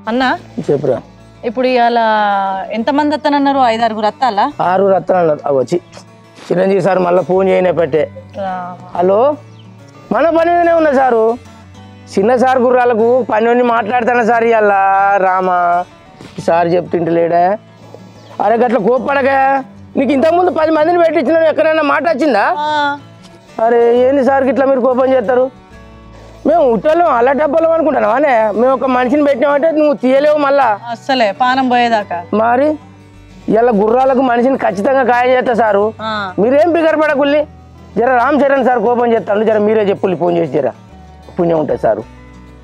అన్నా చెప్పురా. ఇప్పుడు ఇవాళ ఎంతమంది వస్తానన్నారు? 5-6 వస్తాలా? 6 వస్తానన్నారు. అవి వచ్చి చిరంజీవి సార్ మళ్ళీ ఫోన్ చేయనే పెట్టే. హలో, మన పని మీదనే ఉన్నా సారు. చిన్న సార్ గుర్రాలకు పని మాట్లాడుతాను సార్. ఇవాళ రామా సార్ చెప్తుంటలేడా? అరే గట్ల కోప్పడగా, నీకు ఇంతకుముందు 10 మందిని పెట్టించిన ఎక్కడైనా మాట వచ్చిందా? అరే ఏంది సార్ ఇట్లా మీరు కోపం చేస్తారు? మేము ఉట్టలేం అలా డబ్బలం అనుకుంటాను అనే. మేము ఒక మనిషిని పెట్టినామంటే నువ్వు తీయలేవు మళ్ళా అస్సలే పానం పోయేదాకా. మరి ఇలా గుర్రాలకు మనిషిని ఖచ్చితంగా ఖాయం చేస్తా సారు. మీరేం బిగరపడకుల్లి. జర రామ్ చరణ్ సార్ కోపం చేస్తాను. జర మీరే చెప్పుల్లి ఫోన్ చేసి. జర పుణ్యం ఉంటుంది సారు.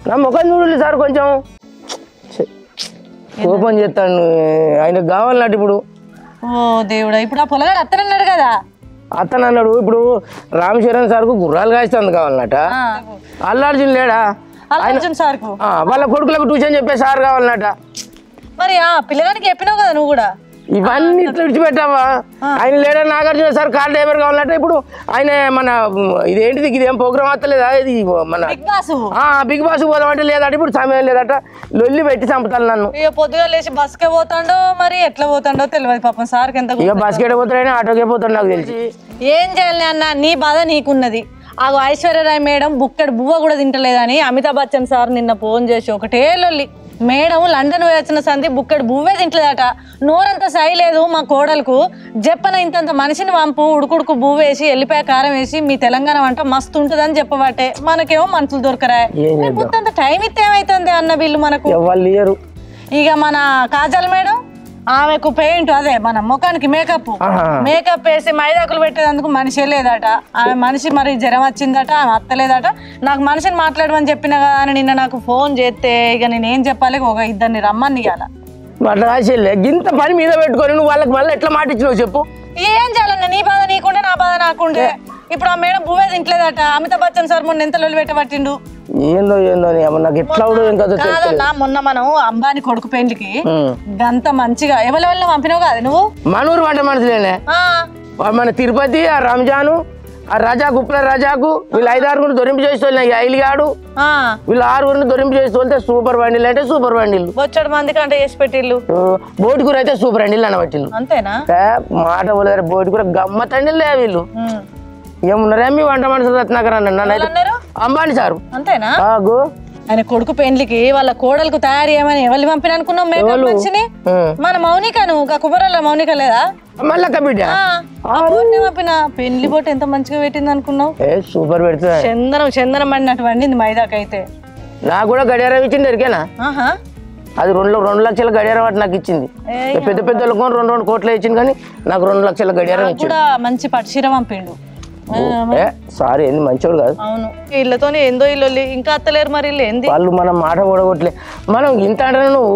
నా ముఖం చూడాలి సార్. కొంచెం కోపం చేస్తాను. ఆయనకు కావాలన్నట్టు ఇప్పుడు. ఓ దేవుడా, ఇప్పుడు ఆ పొలగాడు అత్తనన్నాడు కదా. అతను అన్నాడు ఇప్పుడు రామ్ చరణ్ సార్కు గుర్రాలు కాస్తుంది కావాలన్నట. అల్లార్జున్ లేడా? వాళ్ళ కొడుకులకు ట్యూషన్ చెప్పే సార్ కావాలన్నట. మరి ఆ పిల్లగానికి చెప్పినావు కదా నువ్వు కూడా. ఇవన్నీ ఇట్లా విడిచిపెట్టావా? ఆయన లేడా? నాగార్జున సార్ కార్ డ్రైవర్ కావాలంటే ఇప్పుడు ఆయన మన ఇదేంటిది, ఇదేం ప్రోగ్రామ్ వస్తలేదా? ఇది మన బిగ్ బాస్ పోదామంటే లేదట. ఇప్పుడు సమయం లేదట. లొల్లి పెట్టి చంపుతాను నన్ను. ఇక పొద్దుగా లేచి బస్కే పోతాడో మరి ఎట్లా పోతాడో తెలియదు పాపం సార్కి. ఎంత ఇక బస్కే పోతాడని ఆటోకే పోతాడు నాకు తెలిసి. ఏం చేయాలి అన్న, నీ బాధ నీకున్నది. ఆ ఐశ్వర్యరాయ్ మేడం బుక్కడు బువ్వ కూడా తింటలేదని అమితాబ్ బచ్చన్ సార్ నిన్న ఫోన్ చేసి ఒకటే లొల్లి. మేడం లండన్ వచ్చిన సంది బుక్కడు బువ్వే తింటలేదట. నోరంతా సైలేదు మా కోడలకు. చెప్పన ఇంతంత మనిషిని పంపు, ఉడుకుడుకు బువ్వేసి ఎల్లిపాయ కారం వేసి మీ తెలంగాణ వంట మస్తు ఉంటుందని చెప్పబట్టే మనకేమో మనుషులు దొరకరా. ఇంత టైం ఇస్తే ఏమైతుంది అన్న వీళ్ళు మనకు. ఇక మన కాజల్ మేడం ఆమెకు పెయింట్ అదే మన ముఖానికి మేకప్ వేసి మైదాకులు పెట్టేందుకు మనిషే లేదట. ఆమె మనిషి మరి జ్వరం వచ్చిందట, ఆమె అత్తలేదట. నాకు మనిషిని మాట్లాడమని చెప్పిన కదా అని నిన్న నాకు ఫోన్ చేస్తే ఇక నేనేం చెప్పాలి, ఒక 2 రమ్మని ఇవ్వాల. ఇంత పని మీద పెట్టుకొని నువ్వు వాళ్ళకి మళ్ళీ ఎట్లా మాట ఇచ్చినావు చెప్పు. ఏం చేయాలన్నా, నీ బాధ నీకుండే నా బాధ నాకుండే. ఇప్పుడు ఆ మేడం బువ్వే తింటలేదట. అమితాబ్ బచ్చన్ సార్ మొన్న ఎంత లొల్లి పెట్టబట్టిండు. ఏందో నాకు ఎట్లా కాదన్నా, మొన్న మనం అంబానీ కొడుకు పెళ్లికి గంత మంచిగా ఎవరెవరిని పంపినావు కదా నువ్వు. మనూరు వంట మనుషులేనే. మన తిరుపతి, ఆ రంజాను, ఆ రజాకు, ఉప్ల రజాకు వీళ్ళు 5-6 దొరింపు చేసి ఐలిగాడు వీళ్ళు 6 దొరింపు చేసి వెళ్తే సూపర్ బండిలు అంటే సూపర్ బండిలు. బొచ్చడు మంది కంటే చేసి పెట్టిళ్ళు. బోటి కూర అయితే సూపర్ బండిలు అనబట్టిళ్ళు. అంతేనా? మాట పోలేదు. బోటి కూర గమ్మతండిలే వీళ్ళు. ఏమున్నారా మీ వంట మనుషులు రత్నాకర్ అన్న అంబానీ సారు. అంతేనా? ఆయన కొడుకు పెళ్లికి వాళ్ళ కోడలకు తయారు చేయమని ఎవరిని పంపిన అనుకున్నాం? మేకప్ మనిషిని మన మౌనికను. కుబరాల మౌనిక లేదా మళ్ళీ బిడ్డ పంపిన. పెళ్లి బొట్టు ఎంత మంచిగా పెట్టింది అనుకున్నావు? సూపర్ పెడుతుంది. చందనం పడినట్టు వండింది మైదాకైతే. నాకు కూడా గడియారం ఇచ్చింది ఎరికేనా? అది 2 లక్షల గడియారం అటు నాకు ఇచ్చింది. పెద్ద పెద్ద 2 కోట్లు ఇచ్చింది కానీ నాకు 2 లక్షల గడియారం ఇచ్చింది. మంచి పట్టుచీర పంపిండు. సారీ ఏంది మంచోడు కాదు. అవును, వీళ్ళతో ఏందో ఇల్లు ఇంకా అత్తలేరు. మరి ఏంది వాళ్ళు మనం మాట ఓడగొట్టలే. మనం ఇంత అంటే నువ్వు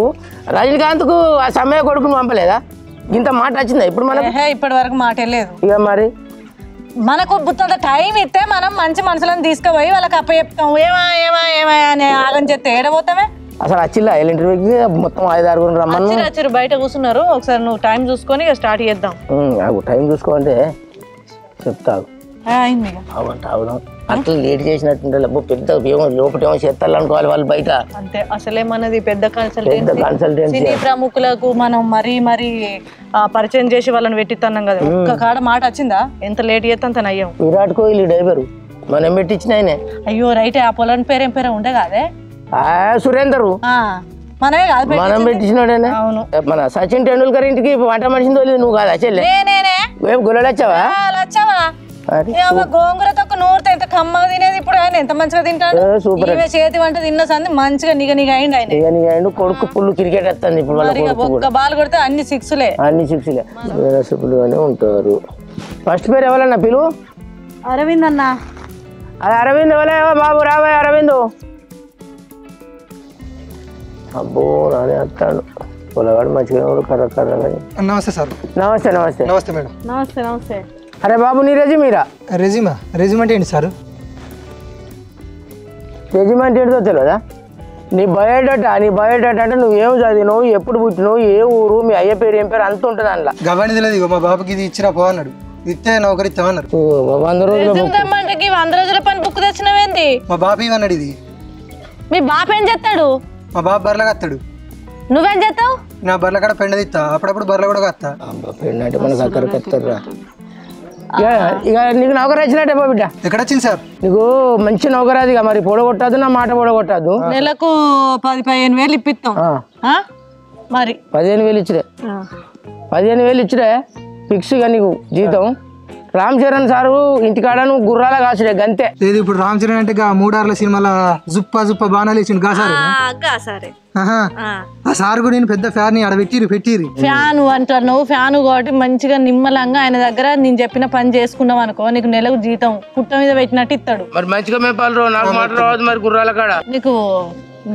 రజనీకాంత్ కు ఆ సమయ కొడుకుని పంపలేదా? ఇంత మాట వచ్చిందా ఇప్పుడు మనకు? ఇప్పటి వరకు మాట లేదు. ఇక మరి మనకు బుత్తంత టైం ఇస్తే మనం మంచి మనుషులను తీసుకుపోయి వాళ్ళకి అప్ప చెప్తాం. ఏమా అని ఆగని చెప్తే ఏడబోతామే. అసలు వచ్చిల్లా ఇంటర్వ్యూకి మొత్తం 5-6 రమ్మని బయట కూర్చున్నారు. ఒకసారి నువ్వు టైం చూసుకొని స్టార్ట్ చేద్దాం. టైం చూసుకోవాలంటే చెప్తావు. అట్లా లేట్ చేసినట్టు పెద్ద లోపటేమో చేస్తాను అనుకోవాలి వాళ్ళు బయట. అంతే, అసలేమన్నది పెద్ద కన్సల్టెన్సీ ప్రముఖులకు మనం మరీ పరిచయం చేసి వాళ్ళని పెట్టిస్తున్నాం కదా. ఒక్క కాడ మాట వచ్చిందా? ఎంత లేట్ చేస్తా అంత నయ్యం. విరాట్ కోహ్లీ డ్రైవరు మనం పెట్టించిన ఆయనే. అయ్యో రైటే, ఆ పొలం పేరేం పేరే ఉండే కాదే? సురేందర్ మనమే కాదు, మనం పెట్టించినాడేనే. అవును, మన సచిన్ టెండూల్కర్ ఇంటికి వంట మనిషిని తోలేదు నువ్వు కాదా చెల్లె? గుల్లడు వచ్చావా? గోంగూరతో నూరితే ఎంత కమ్మగా తినేది. ఇప్పుడు ఆయన ఎంత మంచిగా తింటాడు. చేతి వంట తిన్న సంది మంచిగా నిగ అయింది. ఆయన కొడుకు పుల్లు క్రికెట్ వస్తుంది ఇప్పుడు. ఒక్క బాల్ కొడితే అన్ని సిక్స్లే ఉంటారు. ఫస్ట్ పేరు ఎవరన్నా పిలువు? అరవింద్ అన్న. అది అరవింద్ ఎవరే బాబు? రాబోయే అరవింద్. అబ్బో నానే వస్తాడు పొలగాడు మంచిగా కర్ర. నమస్తే సార్. నమస్తే నమస్తే. నమస్తే మేడం. నమస్తే నమస్తే. అరే బాబు నీ రెజిమీరా? రెజిమెంట్ ఏంటి సార్? రెజిమెంట్ ఏంటిదో తెలియదా? నీ బయోడేటా అంటే నువ్వేం చదివినావు, ఎప్పుడు పుట్టినావు, ఏ ఊరు, మీ అయ్య పేరు ఏం పేరు అంత ఉంటుంది అందులో. గవర్నీ తెలియదు. మా బాబుకి ఇది ఇచ్చిరా పో అన్నాడు. ఇస్తే నౌకరి ఇస్తామన్నారు. 100 రోజుల పని బుక్ తెచ్చినవేంది? మా బాబు ఇవన్నాడు. ఇది మీ బాబు ఏం చేస్తాడు? మా బాబు బర్రెలకు వస్తాడు. నువ్వేం చేస్తావు? నా బర్రెల కాడ పెండ తీస్తా, అప్పుడప్పుడు బర్రెలు కూడా కత్తా. పెళ్ళి అంటే మనకు అక్కడికి వస్తారా? ఇక నీకు నౌకరు వచ్చినట్టే బిడ్డ. ఎక్కడ వచ్చింది సార్? నీకు మంచి నౌకరాది ఇక మరి పొడగొట్టద్దు, నా మాట పొడగొట్టద్దు. నెలకు 10-15 వేలు ఇప్పిస్తాం. మరి 15,000 ఇచ్చిరే, 15,000 ఇచ్చిరే ఫిక్స్ గా నీకు జీతం. రామ్ చరణ్ సారు ఇంటికాడ నువ్వు గుర్రాల కాసుడే గంతే. లేదు ఇప్పుడు రామ్ చరణ్ అంటే 3-6 సినిమాల జుప్ప బాణాలు ఇచ్చిండు గా సార్. ఆ సార్ కూడా నేను పెద్ద ఫ్యాన్ ఆడ పెట్టిరు. ఫ్యాను అంటున్నావు, ఫ్యాను కాబట్టి మంచిగా నిమ్మలంగా ఆయన దగ్గర నేను చెప్పిన పని చేసుకున్నావు అనుకో, నీకు నెలకు జీతం పుట్ట మీద పెట్టినట్టు ఇస్తాడు. మరి మంచిగా మేపాలు నాకు మాట రావద్దు మరి గుర్రాల కాడ. నీకు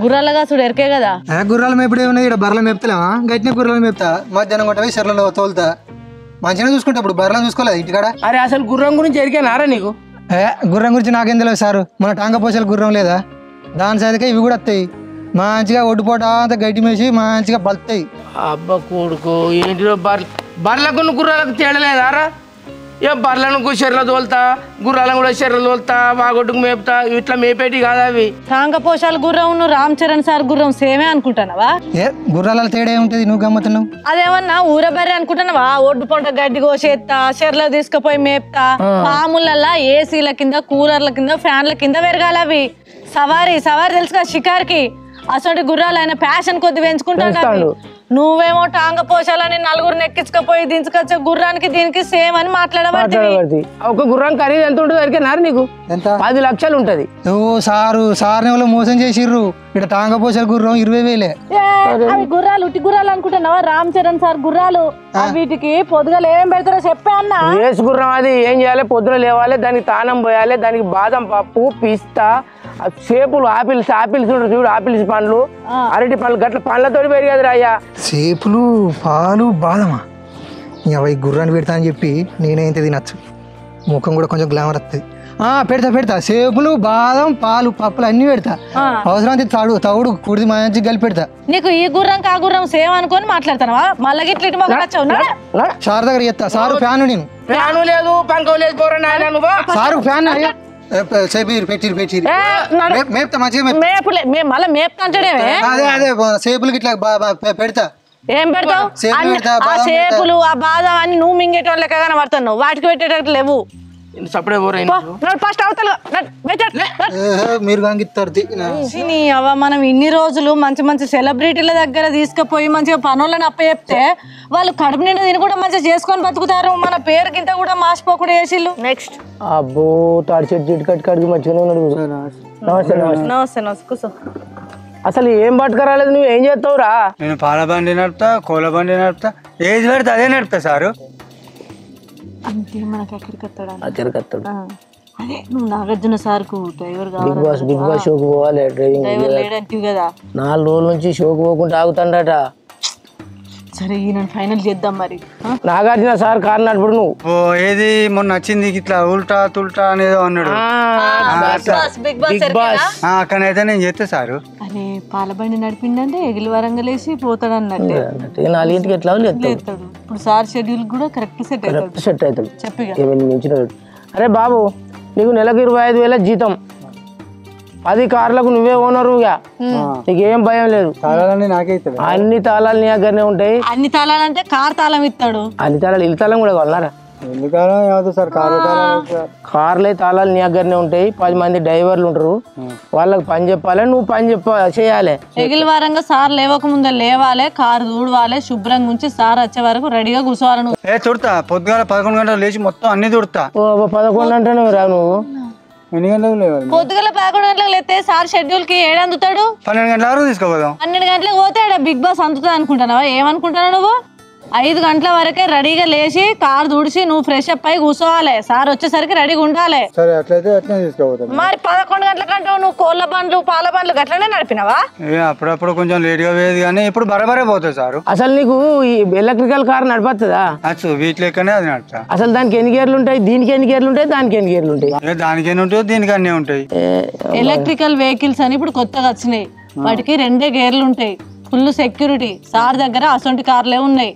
గుర్రాలుగా చూడు ఎరికే కదా. గుర్రాల మేపుడు ఏమన్నా ఇక్కడ బర్రెలు మేపుతలేవా? గట్టిన గుర్రాలు మేపుతా, మధ్యాహ్నం కొట్టవి చెర్లలో తోలుతా, మంచిగా చూసుకుంటా. ఇప్పుడు బర్రెలను చూసుకోలేదు ఇంటికాడ. అరే అసలు గుర్రం గురించి ఎరికేనారా నీకు? గుర్రం గురించి నాకేం తెలియదు సార్. మన టాంగ పోసల గుర్రం లేదా, దాని సైడ్కే ఇవి కూడా వస్తాయి. మంచిగా ఒడ్డుపోట అంతా గడ్డి మేసి మంచిగా బలుతాయి. అబ్బా కొడుకు ఏంటిలో బర్రెలకు గుర్రాలకు తేడలేదారా? ఇక బర్రెలను చెర్రలు తోలుతా, గుర్రాలను కూడా చెర్రలు తోలుతా, వాగొడ్డుకు మేపుతా, ఇట్లా మేపేటి కాదా అవి? కాంకపోశాల గుర్రం రామ్ చరణ్ సార్ గుర్రం సేమే అనుకుంటున్నావా? గుర్రాల తేడా ఏముంటది నువ్వు గమ్మతున్నావు? అదేమన్నా ఊరబర్రె అనుకుంటున్నావా? ఒడ్డు పొంట గడ్డి కోసేస్తా, చెర్ల తీసుకుపోయి మేపుతా, పాములల్లా ఏసీల కింద, కూలర్ల కింద, ఫ్యాన్ల కింద పెరగాలి అవి. సవారీ తెలుసుగా షికార్కి. అసలు గుర్రాలు ఆయన ప్యాషన్ కొద్ది పెంచుకుంటాడు. నువ్వేమో టాంగ పోషాలని 4 ఎక్కించుకపోయి దించుకొచ్చే గుర్రానికి దీనికి సేమ్ అని మాట్లాడబడి. ఒక గుర్రం ఖరీదు ఎంత ఉంటుంది అరికేనారు నీకు? 10 లక్షలు ఉంటది. సార్ ఎవరో మోసం చేసిర్రు. ఇక్కడ టాంగ పోషాల గుర్రం 20,000. అవి గుర్రాలు ఉట్టి గుర్రాలు అనుకుంటున్నావా? రామ్ చరణ్ సార్ గుర్రాలు. వీటికి పొద్దుగలు ఏం పెడతారో చెప్పే అన్న. రేసు గుర్రం అది ఏం చేయాలి? పొద్దున లేవాలి, దానికి తానం పోయాలి, దానికి బాదం పప్పు, పిస్తా, సేపులు, ఆపిల్స్ చూడు, ఆపిల్స్ పండ్లు, అరటి పండ్లు, గట్ల పండ్లతో పెరిగేది రాయ్యా. సేపులు, పాలు, బాదమా? అవి గుర్రాన్ని పెడతా అని చెప్పి నేనైతే తినచ్చు. ముఖం కూడా కొంచెం గ్లామర్ వస్తుంది. పెడతా సేపులు, బాదం, పాలు, పప్పులు అన్ని పెడతా. అవసరం తవుడు కుడిది మంచిగా కలిపి పెడతా. నీకు ఈ గుర్రం ఆ గుర్రం సేమ్ అనుకొని మాట్లాడుతున్నావా? మళ్ళీ సార్ దగ్గర చెప్తా. సారు ఫ్యాన్, నేను ఫ్యాను లేదు, పంకం లేదు, సారు ఫ్యాన్ మేపుతా మంచిగా. అదే సేపులకి ఇట్లా పెడతా. ఏం పెడతావు? సేపులు, ఆ బాదం అన్ని నువ్వు మింగేటోళ్ళ లెక్కగానే పడుతున్నావు, వాటికి పెట్టేటట్టు లేవు. మనం ఇన్ని రోజులు మంచి సెలబ్రిటీల దగ్గర తీసుకుపోయి మంచిగా పనులను అప్పచెప్తే వాళ్ళు కడుపు నిండా తిని కూడా మంచిగా చేసుకొని బతుకుతారు. మన పేరు కింద కూడా మాసిపోకుండా చేసిళ్ళు. నెక్స్ట్ అబ్బో తాడి చెట్టు కట్టుకాడికి మంచిగానే ఉన్నాడు. నమస్తే కూర్చో. అసలు ఏం పట్టుకురాలేదు, నువ్వు ఏం చేస్తావురా? నేను పాల బండి నడుపుతా, కోళ్ళ బండి నడుపుతా, ఏది పడితే అదే నడుపుతా సారు. అంతే మనకి ఎక్కడికి వస్తాడు? అదే నువ్వు నాగార్జున సార్కు డ్రైవర్ కావాలి. బిగ్ బాస్ షోకి పోవాలి, డ్రైవింగ్ లేడంటివి కదా. 4 రోజుల నుంచి షోకి పోకుండా ఆగుతాడట. సరే ఈయన ఫైనల్ చేద్దాం మరి. నాగార్జున సార్ కారు నడుపుడు. నువ్వు ఏది మొన్న వచ్చింది ఇట్లా ఉల్టా తుల్టా అనేదో అన్నాడు. అక్కడైతే నేను చేస్తా సారు. అరే పాలబండి నడిపిండంటే ఎగిలి వరంగా లేచి పోతాడు అన్నట్టే. 4ంటికి ఎట్లా లేస్తాడు. ఇప్పుడు సార్ షెడ్యూల్ కూడా కరెక్ట్ సెట్ అవుతాడు. చెప్పి అరే బాబు నీకు నెలకు 25,000 జీతం, 10 కార్లకు నువ్వే ఓనరుగా, నీకేం భయం లేదు. అన్ని తాళాలు నీ దగ్గరనే ఉంటాయి. అన్ని తాళాలు అంటే కార్ తాళం ఇస్తాడు. అన్ని తాళాలు ఇల్లు తాళం కూడా కావాలన్నారా? కార్లే తాళాలు నీ దగ్గరనే ఉంటాయి. 10 మంది డ్రైవర్లు ఉంటారు, వాళ్ళకి పని చెప్పాలి, నువ్వు పని చేయాలి. ఎగిలి వారంగా సార్ లేవక ముందే లేవాలి, కారు దూడవాలి, శుభ్రంగా ఉంచి సార్ వచ్చే వరకు రెడీగా కూర్చోవాలి. నువ్వు తుడతా పొద్దుగాల 11 గంటలు లేచి మొత్తం అన్ని తుడతా. 11 అంటేనే రా నువ్వు. ఎన్ని గంటలకు లేవాలి? పొద్దుగల 11 గంటలకు లేతే సార్ షెడ్యూల్ కి 7 అందుతాడు. 12 గంటల వరకు తీసుకోపోదాం. 12 గంటలకు పోతే బిగ్ బాస్ అందుతుంది అనుకుంటున్నావా? ఏమనుకుంటున్నావు నువ్వు? 5 గంటల వరకే రెడీగా లేచి కారు తుడిచి నువ్వు ఫ్రెష్ అప్ అయి కూర్చోవాలి. సార్ వచ్చేసరికి రెడీగా ఉండాలి. మరి 11 గంటల కంటే నువ్వు కోళ్ళ బండ్లు, పాల బండ్లు గట్లనే నడిపినావా? అప్పుడప్పుడు కొంచెం లేట్ గా పోయేది కానీ ఇప్పుడు బరబరే పోతుంది సార్. అసలు నీకు ఈ ఎలక్ట్రికల్ కార్ నడపస్తుందా? వీటి లెక్కనే అది నడుపుతా. అసలు దానికి ఎన్ని గేర్లు ఉంటాయి, దీనికి ఎన్ని గేర్లు ఉంటాయి, దానికి ఎన్ని గేర్లు ఉంటాయి? దానికి ఎన్ని ఉంటాయి, దీనికి అన్నీ ఉంటాయి. ఎలక్ట్రికల్ వెహికల్స్ అని ఇప్పుడు కొత్తగా వచ్చినాయి. వాటికి 2 గేర్లు ఉంటాయి. Full security. సార్ దగ్గర అసొంటి కార్లే ఉన్నాయి.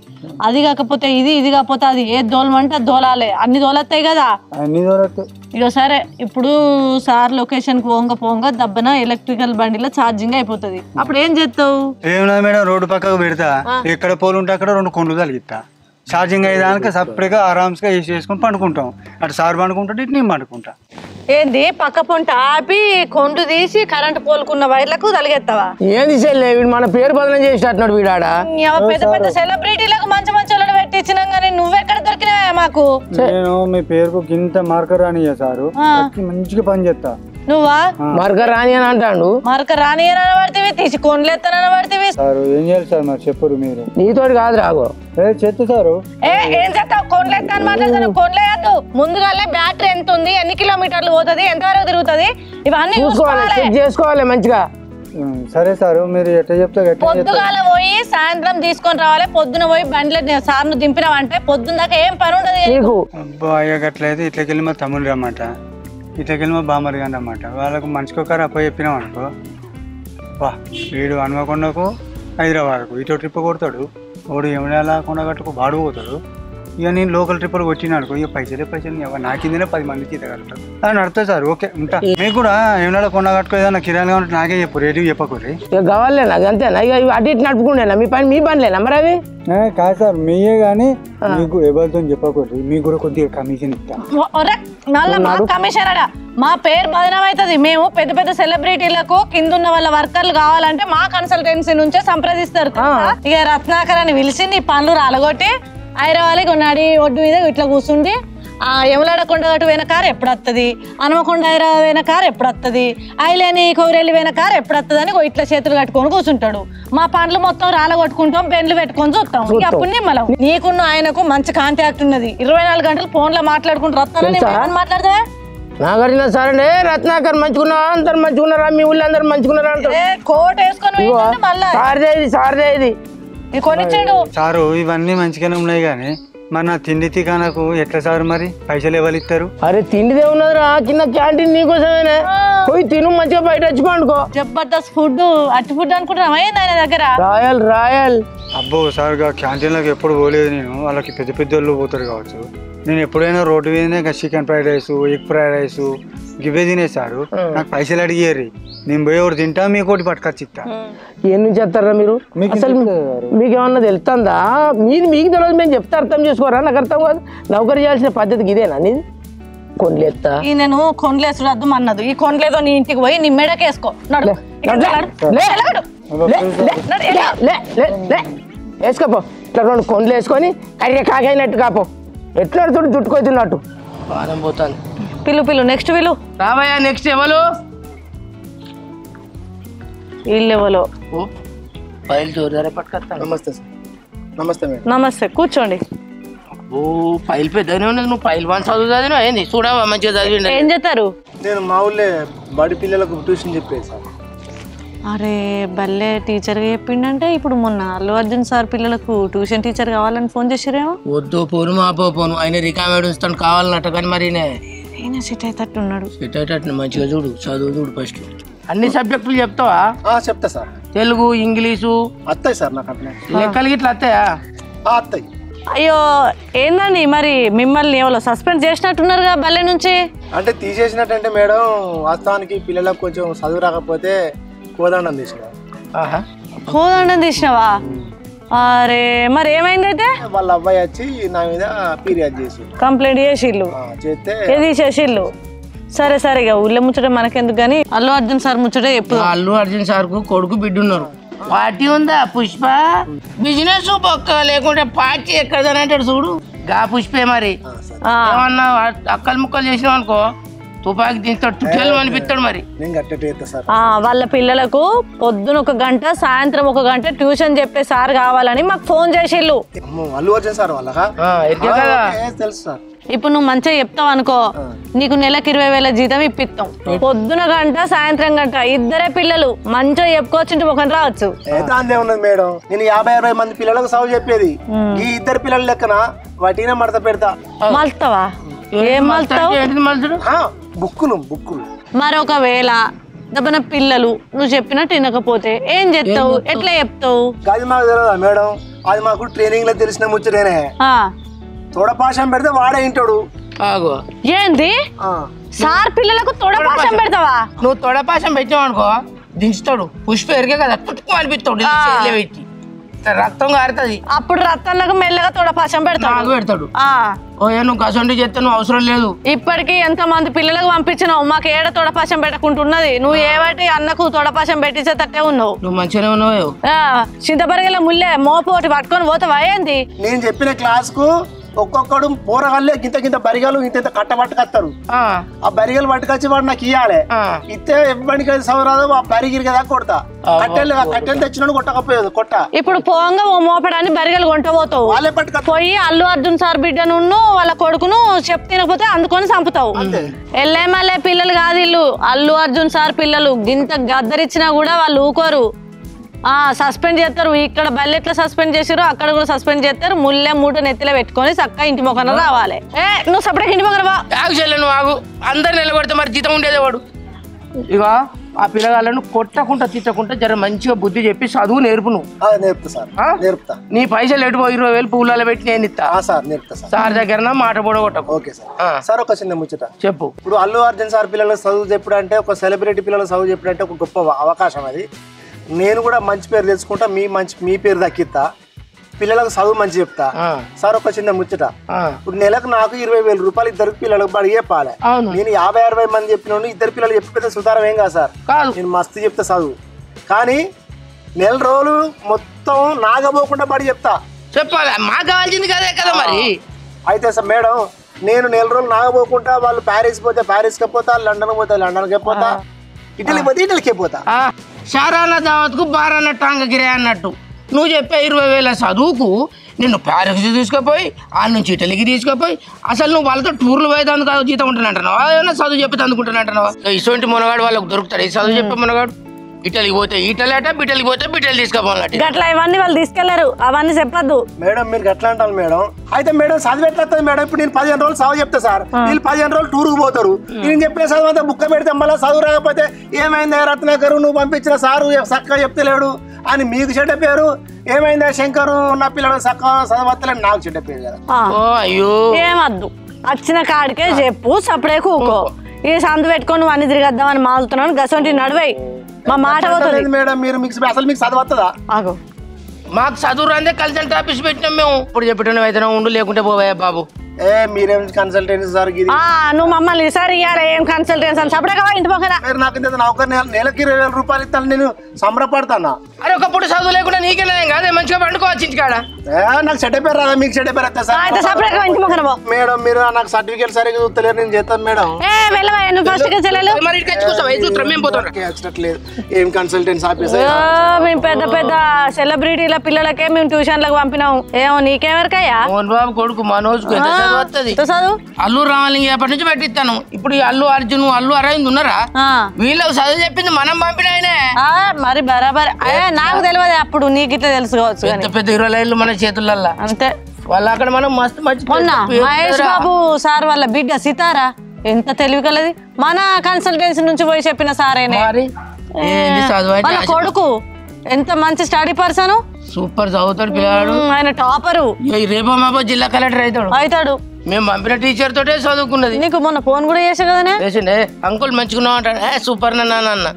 అది కాకపోతే ఇది కాకపోతే అది, ఏ దోలమంటే అది దోలాలే. అన్ని దోలత్తాయి కదా. ఇక సరే ఇప్పుడు సార్ లొకేషన్కి పోంగ దబ్బన ఎలక్ట్రికల్ బండిలో ఛార్జింగ్ అయిపోతుంది అప్పుడు ఏం చేస్తావు? ఏమన్నా మేడం రోడ్డు పక్కకు పెడతా, ఎక్కడ పోలు ఉంటే అక్కడ 2 కొండ్లు తలిగిస్తా, ఛార్జింగ్ అయ్యేదానికి సపరేట్గా ఆరామ్స్గా వేసి వేసుకొని పండుకుంటాం. అటు సార్ పండుకుంటాడు, ఇటు నేను పండుకుంటా. ఏంది పక్క పొంట ఆపి కొండు తీసి కరెంట్ పోలుకున్న వైర్లకు తలిగెత్తావా? ఏంది చెల్లె వీడు మన పేరు బదనం చేసినట్టున్నాడు వీడాడ. పెద్ద పెద్ద సెలబ్రిటీలకు మంచి మంచి వాళ్ళని పెట్టించినాం కానీ నువ్వెక్కడ దొరికినావా మాకు? నేను మీ పేరుకు గింత మార్కర్ రానియ్యా సారు, మంచిగా పని చేస్తా. నువ్వా మరక రాని అని అంటాడు. మరక రాని అనబడితే తీసి కొండ్లెత్తనని పడితే సారు ఏం చేయాలి సార్ మరి చెప్పరు మీరు? నీతోటి కాదు రాగో చెత్త సారు. ఏం చేస్తావు? కొండ్లెత్తని మాట్లాడుతాను. కొండ్లేయద్దు. ముందుగా బ్యాటరీ ఎంత ఉంది, ఎన్ని కిలోమీటర్లు పోతుంది, ఎంతవరకు తిరుగుతుంది, ఇవన్నీ చెక్ చేసుకోవాలి మంచిగా. సరే సారు మీరు ఎట్లా చెప్తా. పొద్దుగాల పోయి సాయంత్రం తీసుకొని రావాలి. పొద్దున పోయి బండ్లు సార్ను దింపినావంటే పొద్దున్న దాకా ఏం పని ఉండదు నీకు. అబ్బా అయ్యా అట్లయితే ఇట్లకెళ్ళి మా తమ్ముడు రమ్మాట, ఇట్లకెళ్ళి మా బామ్మరి గారు అన్నమాట. వాళ్ళకు మంచికొకరు అప్ప చెప్పినాం అనుకో, వా వీడు హనుమకొండకు హైదరాబాద్కు ఇటో ట్రిప్ కొడతాడు, వాడు ఏమైనా కొండగట్టుకు బాడు పోతాడు. ఇక నేను లోకల్ ట్రిప్పులు వచ్చిన అనుకో, ఇక పైసలు నా కిందనే 10 మందికి ఇతగలుగుతాడు అని నడుతుంది సార్. ఓకే ఉంటా. మీకు కూడా ఏమైనా కొండగట్టుకు ఏదైనా కిరాయిగా ఉంటే నాకే చెప్పు, రేటు చెప్పకూరి. ఇక కావాలేనా అంతేనా? ఇక అటు ఇటు నడుపుకుంటేనా మీ పని? మీ పనిలేనా మరి అవి? కాదు సార్ మీయే కానీ మీకు ఎవరితో చెప్పకూడదు, మీకు కూడా కొద్దిగా కమిషన్ ఇస్తా. కమిషన్ అడా మా పేరు బదనం అవుతుంది. మేము పెద్ద పెద్ద సెలబ్రిటీలకు కింద ఉన్న వాళ్ళ వర్కర్లు కావాలంటే మా కన్సల్టెన్సీ నుంచే సంప్రదిస్తారు. ఇక రత్నాకర్ అని పిలిచి నీ పనులు రాలగొట్టి హైదరాబాద్ కొన్నాడి ఒడ్డు మీద ఇట్లా కూర్చుండి యమలాడ కొండగట్టు పోయిన కారు ఎప్పుడు వస్తుంది, హనుమకొండ హైదరాబాద్ పోయిన కారు ఎప్పుడు వస్తుంది, ఐలేని కోరెల్లి పోయిన కారు ఎప్పుడు వస్తుంది అని ఇట్లా చేతులు కట్టుకొని కూర్చుంటాడు. మా పండ్లు మొత్తం రాలగొట్టుకుంటాం, బెండ్లు పెట్టుకొని చూస్తాం. అప్పుడు నిమ్మలం నీకున్న ఆయనకు మంచి కాంటాక్ట్ ఉన్నది. 24 గంటలు ఫోన్ లో మాట్లాడుకుంటూ వస్తాను. మాట్లాడదా నాగార్జున సార్ అంటే రత్నాకర్ మంచుకున్నా, అందరు మంచుకున్నారా, మీ ఊళ్ళో అందరు మంచుకున్నారా అంటే కోట్ వేసుకొని సార్దే ఇది కొనిచ్చాడు సారు. ఇవన్నీ మంచిగానే ఉన్నాయి కానీ మరి నా తిండి తికానకు ఎట్లా సార్? మరి పైసలు ఎవరు ఇస్తారు? అరే తిండిదే ఉన్నదిరా, చిన్న క్యాంటీన్ నీకోసమేనే, పోయి తిను మంచిగా బయట వచ్చి పండుకో. జబర్దస్త్ ఫుడ్, అట్టి ఫుడ్ అనుకుంటున్నావా ఆయన దగ్గర? రాయల్ అబ్బో సార్ క్యాంటీన్లోకి ఎప్పుడు పోలేదు నేను. వాళ్ళకి పెద్ద పెద్ద వాళ్ళు పోతారు కావచ్చు. నేను ఎప్పుడైనా రోడ్డు మీదనే chicken fried rice, egg fried rice ఇవే తినేసారు. నాకు పైసలు అడిగారు, నేను పోయి ఒకటి తింటా, మీకు ఒకటి పట్టుకొచ్చి ఇస్తా. ఏం నుంచి చెప్తారా మీరు? అసలు మీకు ఏమన్నా తెలుస్తుందా? మీకు తెలియదు, మేము చెప్తే అర్థం చేసుకోరా? నాకు అర్థం కాదు. నౌకరీ చేయాల్సిన పద్ధతికి ఇదేనా నీది? కొండ్లేస్తా నేను కొండ్లేసుడు అర్థం అన్నది. ఈ కొండ్లేదో నీ ఇంటికి పోయి నీ మెడకేసుకో. వేసుకోపో, ఇట్లా 2 కొండ్లు వేసుకొని కరిగే కాకైనట్టు కాపో. ఎట్లా అడుగుతాడు చుట్టుకొచ్చినట్టు పానం పోతాను. పిలు నెక్స్ట్ పిలు రావయ్యా. నెక్స్ట్ ఎవరు? వీళ్ళెవలో ఫైల్ చూడరే పట్టుకొస్తా. నమస్తే సార్. నమస్తే మేడం. నమస్తే, కూర్చోండి. ఓ ఫైల్ పెద్దనే ఉన్నది. నువ్వు ఫైల్ 1 చదువు చదివినా ఏంది? చూడవా మంచిగా చదివిండి. ఏం చేస్తారు? నేను మా ఊళ్ళో బడి పిల్లలకు ట్యూషన్ చెప్పేది సార్. అరే భలే టీచర్గా చెప్పిండంటే ఇప్పుడు మొన్న అల్లు అర్జున్ సార్ పిల్లలకు ట్యూషన్ టీచర్ కావాలని ఫోన్ చేసిరేమో. వద్దు పోను మా పోను, ఆయన రికార్డ్ ఇస్తాను కావాలన్నట్టు. కానీ మరి ఆయన సెట్ అయ్యేటట్టు ఉన్నాడు. సెట్ అయ్యేటట్టు మంచిగా చూడు, చదువు చూడు ఫస్ట్. అన్ని సబ్జెక్టులు చెప్తావా? చెప్తా సార్. తెలుగు, ఇంగ్లీషు వస్తాయి సార్ నాకు అట్లా. లెక్కలు గిట్లా వస్తాయా? వస్తాయి. అయ్యో ఏందండి మరి మిమ్మల్ని ఎవరో సస్పెండ్ చేసినట్టున్నారుగా బల్లె నుంచి? అంటే తీసేసినట్టంటే మేడం వాస్తవానికి పిల్లలకు కొంచెం చదువు రాకపోతే కోదండం తీసిన. కోదండం తీసినావా? అరే మరి ఏమైంది అయితే? వాళ్ళ అబ్బాయి వచ్చి నా మీద ఫిర్యాదు చేసి కంప్లైంట్ చేసిళ్ళు, చేస్తే ఏది చేసిళ్ళు? సరే సరే ఇక ఊళ్ళో ముచ్చట మనకెందుకు కానీ అల్లు అర్జున్ సార్ ముచ్చట ఎప్పుడు? అల్లు అర్జున్ సార్ కు కొడుకు బిడ్డ ఉన్నారు. పార్టీ ఉందా పుష్ప? బిజినెస్ పక్క లేకుంటే పార్టీ ఎక్కడదని అంటాడు చూడు, గా పుష్పే. మరి ఏమన్నా అక్కలు ముక్కలు చేసినావు అనుకో, తుపాకి దించుతాడు అనిపిస్తాడు. మరి నేను గట్టెట్ చేస్తా సార్. వాళ్ళ పిల్లలకు పొద్దున 1 గంట, సాయంత్రం 1 గంట ట్యూషన్ చెప్పే సార్ కావాలని మాకు ఫోన్ చేసిళ్ళు. అల్లు అర్జున్ సార్ వాళ్ళ తెలుసు సార్. ఇప్పుడు నువ్వు మంచిగా చెప్తావు అనుకో, నీకు నెలకు 20,000 జీతం ఇప్పిస్తాం. పొద్దున గంట, సాయంత్రం గంట, ఇద్దరే పిల్లలు మంచిగా చెప్పుకోవచ్చు, ఒకటి రావచ్చు. దాన్నే ఉన్నది మేడం. నేను 50-60 మంది పిల్లలకు చదువు చెప్పేది. ఈ 2 పిల్లల లెక్కన వాటినే మడత పెడతా. మలుస్తావా? ఏం మలుస్తావు? బుక్కులు. మరి ఒకవేళ దబ్బన పిల్లలు నువ్వు చెప్పినట్టు వినకపోతే ఏం చెప్తావు? ఎట్లా చెప్తావు? అది మాకు తెలియదా మేడం? అది మాకు ట్రైనింగ్ లో తెలిసిన ముచ్చటేనే. తోడ పాషం పెడితే వాడే వింటాడు, ఆగో ఏంది సార్ పిల్లలకు తొడపాశం పెడతావా? నువ్వు తొడపాశం పెట్టావు అనుకో దించుతాడు. పుష్ప ఎరిగే కదా పుట్టుకు అనిపిస్తాడు పెట్టి రక్తం కారుతుంది. అప్పుడు రక్తంలో మెల్లగా తొడపాశం పెడతాడు పెడతాడు. ఓయా నువ్వు కసంటి చేస్తే నువ్వు అవసరం లేదు. ఇప్పటికి ఎంత మంది పిల్లలకు పంపించినావు, మాకు ఏడ తొడపాశం పెట్టకుంటున్నది. నువ్వు ఏవాటి అన్నకు తొడపాశం పెట్టించేటట్టే ఉన్నావు. నువ్వు మంచిగానే ఉన్నావు. చింతపరగల ముల్లే మోపోటి పట్టుకొని పోతావా ఏంది? నేను చెప్పిన క్లాస్ కు ఒక్కొక్కడు పోరగాళ్ళే గింత గింత బరిగాలు ఇంత కట్ట పట్టుకొస్తారు. ఆ బరిగలు పట్టుకొచ్చి వాడు నాకు ఇయ్యాలి. ఇస్తే ఇవ్వడానికి సవరాదు ఆ బరిగిరి కదా కొడతా. కట్టెలు తెచ్చినాడు కొట్టకపోయేది కొట్ట. ఇప్పుడు పోంగా ఓ మోపడాన్ని బరిగలు కొంటపోతావు. వాళ్ళే పట్టుక పోయి అల్లు అర్జున్ సార్ బిడ్డను వాళ్ళ కొడుకును చెప్పు తినకపోతే అందుకొని చంపుతావు. ఎల్లేమల్లే పిల్లలు కాదు ఇల్లు, అల్లు అర్జున్ సార్ పిల్లలు. గింత గద్దరిచ్చినా కూడా వాళ్ళు ఊకోరు. సస్పెండ్ చేస్తారు. ఇక్కడ బల్లెట్లా సస్పెండ్ చేసారు అక్కడ కూడా సస్పెండ్ చేస్తారు. ముల్లె మూట నెత్తిలో పెట్టుకొని చక్కగా ఇంటి మొక్కన రావాలి. నువ్వు సపరేట్ ఇంటి మొక్కన నువ్వు ఆగు. అందరు నిలబడితే మరి జీతం ఉండేది వాడు. ఇక ఆ పిల్లగాళ్ళను కొట్టకుండా తిట్టకుండా జర మంచిగా బుద్ధి చెప్పి చదువు నేర్పు. నువ్వు నేర్పుతా సార్, నేర్పుతా. నీ పైసలు ఎటు 20,000 పూలలో పెట్టి నేను ఇస్తా సార్. నేర్పుతా సార్ దగ్గర మాట పొడగొట్ట. Okay sir. సార్ ఒక చిన్న ముచ్చట చెప్పు. ఇప్పుడు అల్లు అర్జున్ సార్ పిల్లలకు చదువు చెప్పుడంటే, ఒక సెలబ్రిటీ పిల్లలకు చదువు చెప్పుడంటే ఒక గొప్ప అవకాశం అది. నేను కూడా మంచి పేరు తెచ్చుకుంటా, మీ పేరు దక్కిస్తా, పిల్లలకు చదువు మంచి చెప్తా. సార్ ఒక చిన్న ముచ్చట, ఇప్పుడు నెలకు నాకు 20,000 రూపాయలు ఇద్దరు పిల్లలకు బడి చెప్పాలి. నేను 50-60 మంది చెప్పిన ఇద్దరు పిల్లలు చెప్పితే సుతారం ఏం కాదు సార్. నేను మస్తు చెప్తా చదువు. కానీ నెల రోజులు మొత్తం నాగబోకుండా బడి చెప్తా. చెప్పాలి మాకు కావాల్సింది కదే కదా మరి. అయితే సార్ మేడం, నేను నెల రోజులు నాగబోకుండా వాళ్ళు ప్యారిస్ పోతే ప్యారిస్కి పోతా, లండన్ పోతే లండన్కి పోతా, ఇటలీ పోతే ఇటలీకి పోతా. షారానా దావత్కు బారానా టాంగగిరే అన్నట్టు నువ్వు చెప్పే 20,000 చదువుకు నిన్ను ప్యారిస్ తీసుకుపోయి వాళ్ళ నుంచి ఇటలీకి తీసుకుపోయి అసలు నువ్వు వాళ్ళతో టూర్లు పోయేందుకు జీతం ఉంటున్నాంటున్నావా? ఏమన్నా చదువు చెప్పి అందుకుంటున్నాంటున్నావా? ఇటువంటి మునగాడు వాళ్ళకు దొరుకుతాడు. ఈ చదువు చెప్పే మునగాడు ఇటలీకి పోతే ఇటలీ అట, బిటలీకి పోతే బిటలు తీసుకోవాలి. అట్లా ఇవన్నీ వాళ్ళు తీసుకెళ్లారు, అవన్నీ చెప్పద్దు మేడం. మీరు గట్లా అంటారు మేడం. అయితే మేడం చదువు ఎట్లా వస్తుంది మేడం? ఇప్పుడు నేను 15 రోజులు చదువు చెప్తా సార్, వీళ్ళు 15 రోజులు టూర్కి పోతారు. నేను చెప్పిన చదువు అంతా బుక్క పెడితే మళ్ళీ చదువు రాకపోతే ఏమైందా రత్నాకరు నువ్వు పంపించిన సారు చక్కగా చెప్తలేడు అని మీకు చెడ్డ పేరు, ఏమైందా శంకరు నా పిల్లలు చక్కగా చదవత్తలేని నాకు చెడ్డ పేరు కదా. ఏమద్దు, వచ్చిన కాడికే చెప్పు, సపడే కూకో. ఈ సందు పెట్టుకొని నువ్వు అన్ని తిరిగద్దామని మాలుతున్నాను. గసంటి నడువై మా మాట పోతుంది మేడం. మీరు అసలు మీకు చదవత్తదా? మాకు చదువు రాందే కన్సల్ట్ ఆఫీస్ పెట్టినాం మేము. ఇప్పుడు చెప్పిన అయితే ఉండు, లేకుంటే పోవా బాబు. మీరేం కన్సల్టెన్సీ సార్? నువ్వు మమ్మల్ని సార్ ఇయ్యాలి ఏం కన్సల్టెన్సీ సపరేగా ఇంటి పక్కన. నాకు నెలకి 20,000 రూపాయలు ఇస్తాను, నేను సంబరపడతానా? అరే ఒకప్పుడు చదువు లేకుండా నీకెళ్ళే కాదే, మంచిగా పండుకోవచ్చు ఇంటికాడ. నాకు చెడ్డ పేరు రాదా? మీకు చెడ్డ పేరు వస్తా సార్. ఇంటి పక్కన మేడం, మీరు నాకు సర్టిఫికేట్ సరిగ్గా చూస్తలేరు, నేను చేస్తాను మేడం. ఏం కన్సల్టెన్సీ ఆఫీసర్? మేము పెద్ద పెద్ద సెలబ్రిటీల పిల్లలకే మేము ట్యూషన్లకు పంపినాం. ఏమో నీకేమరకయ్యా? మోహన్ బాబు కొడుకు మనోజ్ అల్లు రామలింగ ఎప్పటి నుంచి పెట్టిస్తాను. ఇప్పుడు అల్లు అర్జున్, అల్లు అరవింద్ ఉన్నారా? వీళ్ళకి చదువు చెప్పింది మనం పంపిన ఆయనే. మరి బరాబర్. నాకు తెలియదు అప్పుడు, నీకు ఇట్లా తెలుసుకోవచ్చు. పెద్ద పెద్ద 20 ఏళ్ళు మన చేతులల్లా అంతే. వాళ్ళు అక్కడ మనం మస్తు మహేష్ బాబు సార్ వాళ్ళ బిడ్డ సితారా ఎంత తెలివి కలది. మన కన్సల్టెన్సీ నుంచి పోయి చెప్పిన సారేనే. వాళ్ళ కొడుకు ఎంత మంచి స్టడీ పర్సన్, సూపర్ చదువుతాడు పిల్లాడు. ఆయన టాపరు. రేపో మాపో జిల్లా కలెక్టర్ అవుతాడు. మేము పంపిన టీచర్ తోటే చదువుకున్నది. నీకు మొన్న ఫోన్ కూడా చేసా కదా? చేసిండే. అంకుల్ మంచుకున్నావు అంటాడు. సూపర్ నాన్న.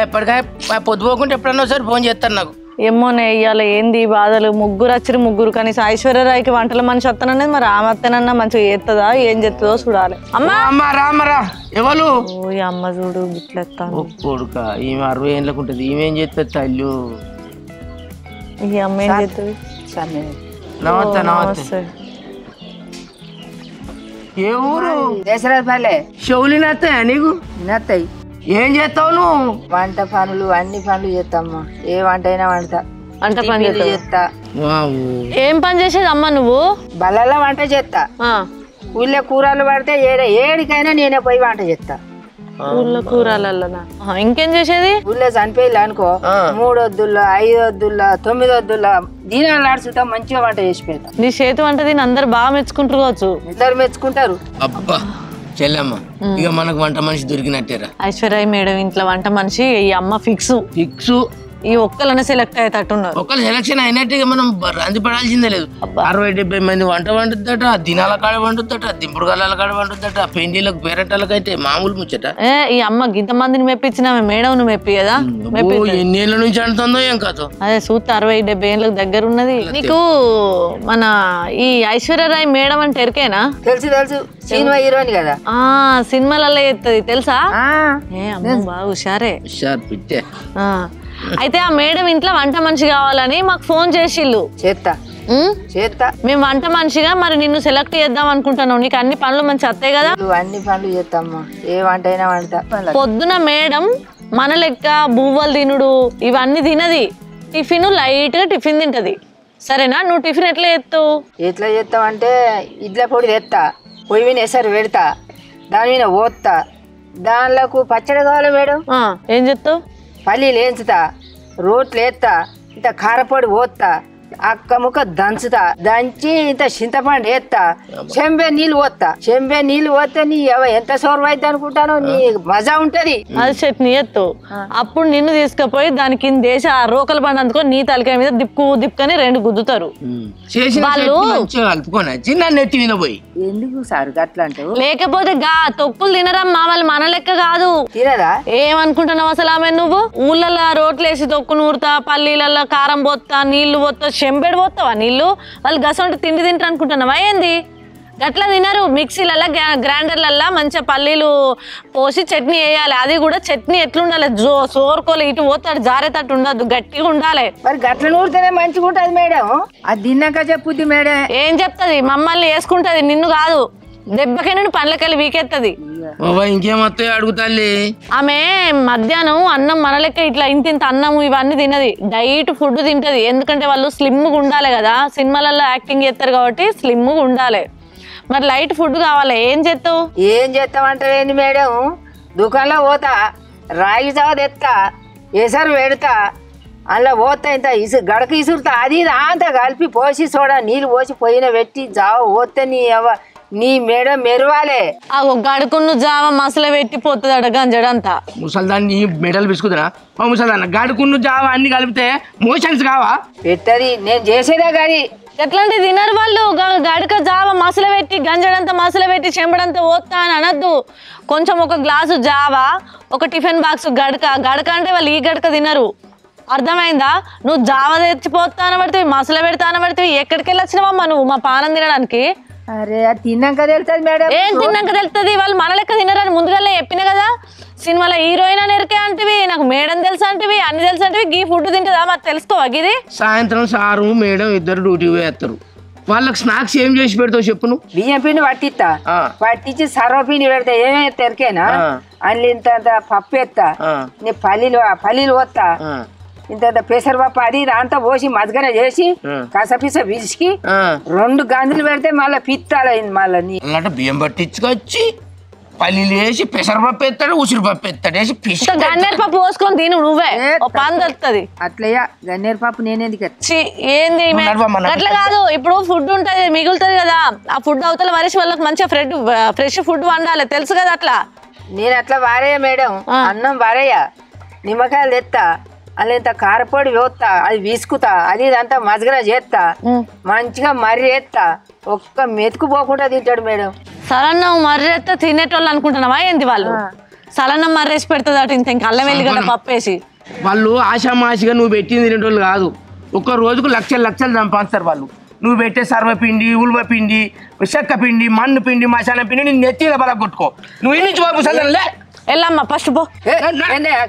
ఎప్పటికైనా పొద్దుపోకుంటే ఎప్పుడన్నా ఒకసారి ఫోన్ చేస్తాను నాకు. ఏమోనే ఇయ్యాల ఏంది బాధలు. ముగ్గురు వచ్చిరు, ముగ్గురు కనీసం ఐశ్వర్యరాయ్కి వంటల మనిషి వస్తాననేది. మరి ఆమె అత్తనన్నా మంచిగా చేస్తుందా ఏం చేస్తుందో చూడాలి. అమ్మా రామరా ఎవరు? అమ్మ చూడు గిట్లెత్తాను కొడుక. ఈమె 60 ఏళ్ళకు ఉంటుంది. ఈమెం చేస్తుంది తల్లు? ఈ అమ్మ ఏం చేస్తుంది? నమస్తే. నమస్తే. ఏ ఊరు? దేశరాజపల్లె. షౌలి నత్తాయా నీకు? నత్తాయి. ఏం చేస్తావు నువ్వు? వంట పనులు అన్ని పనులు చేస్తామ్మా. ఏ వంట అయినా వండుతా. వంట పని చేస్తా. ఏం పని చేసేది అమ్మ నువ్వు? బల్లల్లో వంట చేస్తా. ఊళ్ళో కూరలు పడితే ఏడికైనా నేనే పోయి వంట చేస్తా. ఊళ్ళో కూరలన్నా ఇంకేం చేసేది? ఊళ్ళో చనిపోయి అనుకో 3 వద్దుల్లో 5 వద్దుల్లో 9 వద్దుల్లో దీనాలు ఆడుచుతా మంచిగా వంట చేసి పెడతా. నీ చేతి వంట దీన్ని అందరు బాగా మెచ్చుకుంటారు కావచ్చు. అందరు మెచ్చుకుంటారు. అబ్బా చెల్లమ్మ, ఇక మనకు వంట మనిషి దొరికినట్టేరా. ఐశ్వర్య మేడం ఇంట్లో వంట మనిషి ఈ అమ్మ ఫిక్స్. ఈ ఒక్కలనే సెలెక్ట్ అయ్యేటట్టున్నారు. ఒకళ్ళు సెలక్షన్ అయినట్టుగా మనం రంది పడాల్సిందే లేదు. 60-70 మంది వంట వండుద్దట, దినాల కాడ వండుద్దట, దింపుడు గల్లాల కాడ వండుద్దట, పెండిలకు పేరటాలకు అయితే మామూలు ముచ్చట. ఈ అమ్మ ఇంతమందిని మెప్పించిన మేడం నువ్వు మెప్పి కదా, ఎన్నేళ్ళ నుంచి అంటుందో ఏం కాదు. అదే చూస్తే 60-70 ఏళ్ళకి దగ్గర ఉన్నది. నీకు మన ఈ ఐశ్వర్యరాయ్ మేడం అంటే ఎరికేనా? తెలుసు సినిమా హీరోయిన్ కదా. సినిమాలలో ఎత్తది తెలుసా? ఏ అమ్మ బాగా హుషారే. పిచ్చే. అయితే ఆ మేడం ఇంట్లో వంట మనిషి కావాలని మాకు ఫోన్ చేసిళ్ళు. చేస్తా మేము వంట మనిషిగా మరి నిన్ను సెలెక్ట్ చేద్దాం అనుకుంటున్నావు. నీకు అన్ని పనులు మంచి వస్తాయి కదా? అన్ని పనులు చేస్తామ్మా, ఏ వంట అయినా వండుతా. పొద్దున మేడం మన లెక్క బువ్వలు తినుడు ఇవన్నీ తినది. టిఫిన్ లైట్ గా టిఫిన్ తింటది. సరేనా? నువ్వు టిఫిన్ ఎట్లా చేస్తావు అంటే ఇడ్ల పొడి తెస్తా, పొయ్యి మీద ఎసరు పెడతా, దాని మీద పోస్తా, దానిలోకి పచ్చడి కావాలి మేడం. ఏం చెప్తావు? పల్లీలు వేయించుతా, రోట్లు వేస్తా, ఇంత కారపొడి పోస్తా, అక్క ముక్క దంచుతా, దంచి ఇంత చింతపండు వేస్తా, చెంబే నీళ్ళు పోస్తా. నీ ఎంత సోర్వ అయితే అనుకుంటానో, నీ మజా ఉంటది. అది చట్నీ ఎత్తు. అప్పుడు నిన్ను తీసుకుపోయి దాని కింద దేశ రోకల బండి అందుకో నీ తలకాయ మీద దిప్పుకొని 2 గుద్దుతారు వాళ్ళు. ఎందుకు సార్ అట్లా అంటే? లేకపోతే తొక్కులు తినరమ్మా వాళ్ళు, మన లెక్క కాదు. తినరా? ఏమనుకుంటున్నావు అసలు ఆమె? నువ్వు ఊళ్ళల్లో రోట్లు వేసి తొక్కు నూరుతా, పల్లీలలో కారం పోతా, నీళ్లు పోతా, చెంబెడు పోతావా నీళ్లు? వాళ్ళు గసంటే తిండి తింటారు అనుకుంటున్నావా ఏంది? గట్లా తినరు. మిక్సీలల్లో గ్రైండర్లల్లో మంచిగా పల్లీలు పోసి చట్నీ వేయాలి. అది కూడా చట్నీ ఎట్లుండాలి? సోరుకోలే ఇటు పోతాడు, జారేటట్టు ఉండదు, గట్టిగా ఉండాలి. మరి గట్ల నూరితేనే మంచిగా ఉంటది మేడం. అది తిన్నాక చెప్పుద్ది మేడం. ఏం చెప్తుంది? మమ్మల్ని వేసుకుంటది, నిన్ను కాదు. దెబ్బకి నుండి పండ్లకెళ్ళి వీకెత్తది. ఇంకేమొస్తాయి అడుగుతాలి. ఆమె మధ్యాహ్నం అన్నం మన లెక్క ఇట్లా ఇంత అన్నం ఇవన్నీ తినది, డైట్ ఫుడ్ తింటది. ఎందుకంటే వాళ్ళు స్లిమ్గా ఉండాలి కదా, సినిమాలలో యాక్టింగ్ చేస్తారు కాబట్టి స్లిమ్గా ఉండాలి. మరి లైట్ ఫుడ్ కావాలి. ఏం చేస్తామంటారు ఏంది మేడం? దుకాణంలో పోతా, రాగి జావ తెస్తా, ఎసరు పెడతా, అందులో పోతా, ఇంత గడక ఇసురుతా, అది అంతా కలిపి పోసి సోడా నీళ్ళు పోసి పోయిన పెట్టి జావ పోతే నీ మేడం మెరవాలే. గడుకున్న జావ మసల పెట్టి పోతుంది గంజడంతా. ముసల్దాన్ని మెడల్ బిసుకుతున్నా ముసల్దాన్న గడుకున్న జావ అన్ని కలిపితే మోషన్స్ కావా? పెట్టది నేను చేసేదా కానీ ఎట్లాంటి తినరు వాళ్ళు. గడక జావ మసల పెట్టి గంజడంతా మసల పెట్టి చెంబడంతా పోతా అని అనద్దు. కొంచెం ఒక గ్లాసు జావ, ఒక టిఫిన్ బాక్స్ గడక అంటే వాళ్ళు ఈ గడక తినరు. అర్థమైందా? నువ్వు జావ తెచ్చిపోతా అనబడితే, మసల పెడతా అనబడితే ఎక్కడికి వెళ్ళి వచ్చినావమ్మా నువ్వు మా పానం తినడానికి? అరే అది తిన్నాక తెలుస్తుంది మేడం. ఏం తిన్నాక తెలుస్తుంది? వాళ్ళు మన లెక్క తినరని ముందుగా చెప్పిన కదా. సినిమాలో హీరోయిన్ అని ఎరికే అంటివి, నాకు మేడం తెలుసు అంటివి, అన్ని తెలుసు అంటివి. గీ ఫుడ్ తింటుందా మాకు తెలుసుకోవా? ఇది సాయంత్రం సారు మేడం ఇద్దరు డ్యూటీ వేస్తారు. వాళ్ళకి స్నాక్స్ ఏం చేసి పెడతావు చెప్పు నువ్వు? బియ్యం పిండి పట్టించి సర్వపిండి పెడతా. ఏమేమి తెరికేనా? అందులో ఇంత పప్పు ఎత్తా, నీ పల్లీలు పోస్తా, ఇంత పెసరపప్పు అది దాంతో పోసి మజ్గన చేసి కసపిస పిసికి 2 గంజులు పెడితే మళ్ళీ పిత్తాలైంది. మళ్ళీ బియ్యం పట్టించుకొచ్చి పల్లీలు వేసి పెసరపప్పు ఎత్తాడు, ఉసిరిపప్పు ఎత్తాడు, వేసి పిసి గన్నేరు పప్పు పోసుకొని తిను నువ్వే, పని దొరుకుతుంది. అట్లయ్యా గన్నేరు పప్పు నేనేందుకు ఏంది అట్లా కాదు. ఇప్పుడు ఫుడ్ ఉంటది మిగులుతుంది కదా, ఆ ఫుడ్ అవతల వరిసి వాళ్ళకి మంచిగా ఫ్రెష్ ఫుడ్ వండాలి, తెలుసు కదా. అట్లా నేను అట్లా వారేయ మేడం, అన్నం వారేయ, నిమ్మకాయలు తెస్తా, అలా ఇంత కారపొడి వేస్తా, అది విసుకుతా, అది ఇదంతా మజ్గన చేస్తా, మంచిగా మర్రి వేస్తా, ఒక్క మెతుకు పోకుండా తింటాడు మేడం. సలన్నం మర్రేస్తే తినేటోళ్ళు అనుకుంటున్నావా ఏంది? వాళ్ళు సలన్నం మర్రేసి పెడుతుంది అటు ఇంత అల్లం వెల్లిగడ్డ పప్పేసి. వాళ్ళు ఆశామాషిగా నువ్వు పెట్టింది తినేటోళ్ళు కాదు. ఒక్క రోజుకు లక్షలు సంపాదిస్తారు వాళ్ళు. నువ్వు పెట్టే సర్వపిండి, ఉల్వపిండి, చెక్క పిండి, మన్ను పిండి, మసాలా పిండి నేను నెత్తిలో బల కొట్టుకో. నువ్వు ఇన్ని చూపులే వెళ్ళమ్మా ఫస్ట్ పో.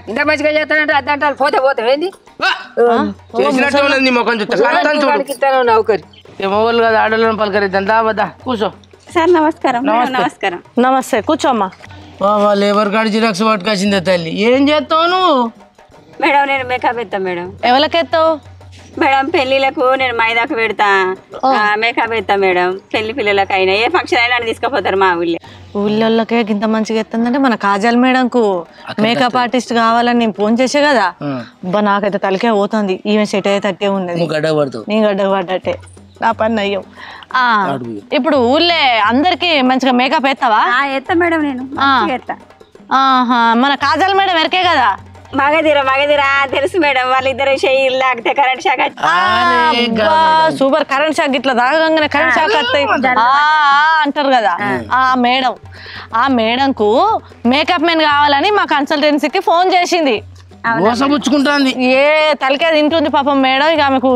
ఇంత మంచిగా చేస్తానంటే అద్దంటారు పోతే ఏంది చేసినట్టు ఉన్నది నీ ముఖం చూస్తా. నౌకరి ఎవరు కదా ఆడోళ్ళని పలకరిద్దాం. దావద్దా కూర్చో. సార్ నమస్కారం. నమస్కారం. నమస్తే కూర్చోమ్మా. లేబర్ కార్డు జిరాక్స్ పట్టుకొచ్చిందే తల్లి. ఏం చేస్తావు నువ్వు? మేడం నేను మేకప్ ఎత్తాను మేడం. ఎవరికెత్తావు మేడం? పెళ్లిలకు నేను మైదాకు పెడతా, మేకప్ ఎత్తా మేడం. పెళ్లి పిల్లలకు అయినా ఏ ఫంక్షన్ అయినా తీసుకుపోతారు మా ఊళ్ళోకే ఇంత మంచిగా ఎత్తుందంటే మన కాజల్ మేడంకు మేకప్ ఆర్టిస్ట్ కావాలని నేను ఫోన్ చేసే కదా. నాకైతే తలకే పోతుంది. ఈమె సెట్ అయితే తట్టే ఉన్నది, నీ గడ్డ పడ్డట్టే. నా పని అయ్యో. ఇప్పుడు ఊళ్ళే అందరికి మంచిగా మేకప్ ఎత్తావా? ఎత్తా మేడం నేను. మన కాజల్ మేడం ఎరికే కదా. మగదిరా తెలుసు మేడం, వాళ్ళిద్దరు చెయ్యి లాగితే current shock super. Current shock ఇట్లా దాగంగానే కరెంట్ షాక్ వస్తాయి అంటారు కదా. ఆ మేడంకు మేకప్ మెన్ కావాలని మా కన్సల్టెన్సీకి ఫోన్ చేసింది. మోసపుచ్చుకుంటుంది. ఏ తలకే తింటుంది పాపం మేడం. ఇక ఆమెకు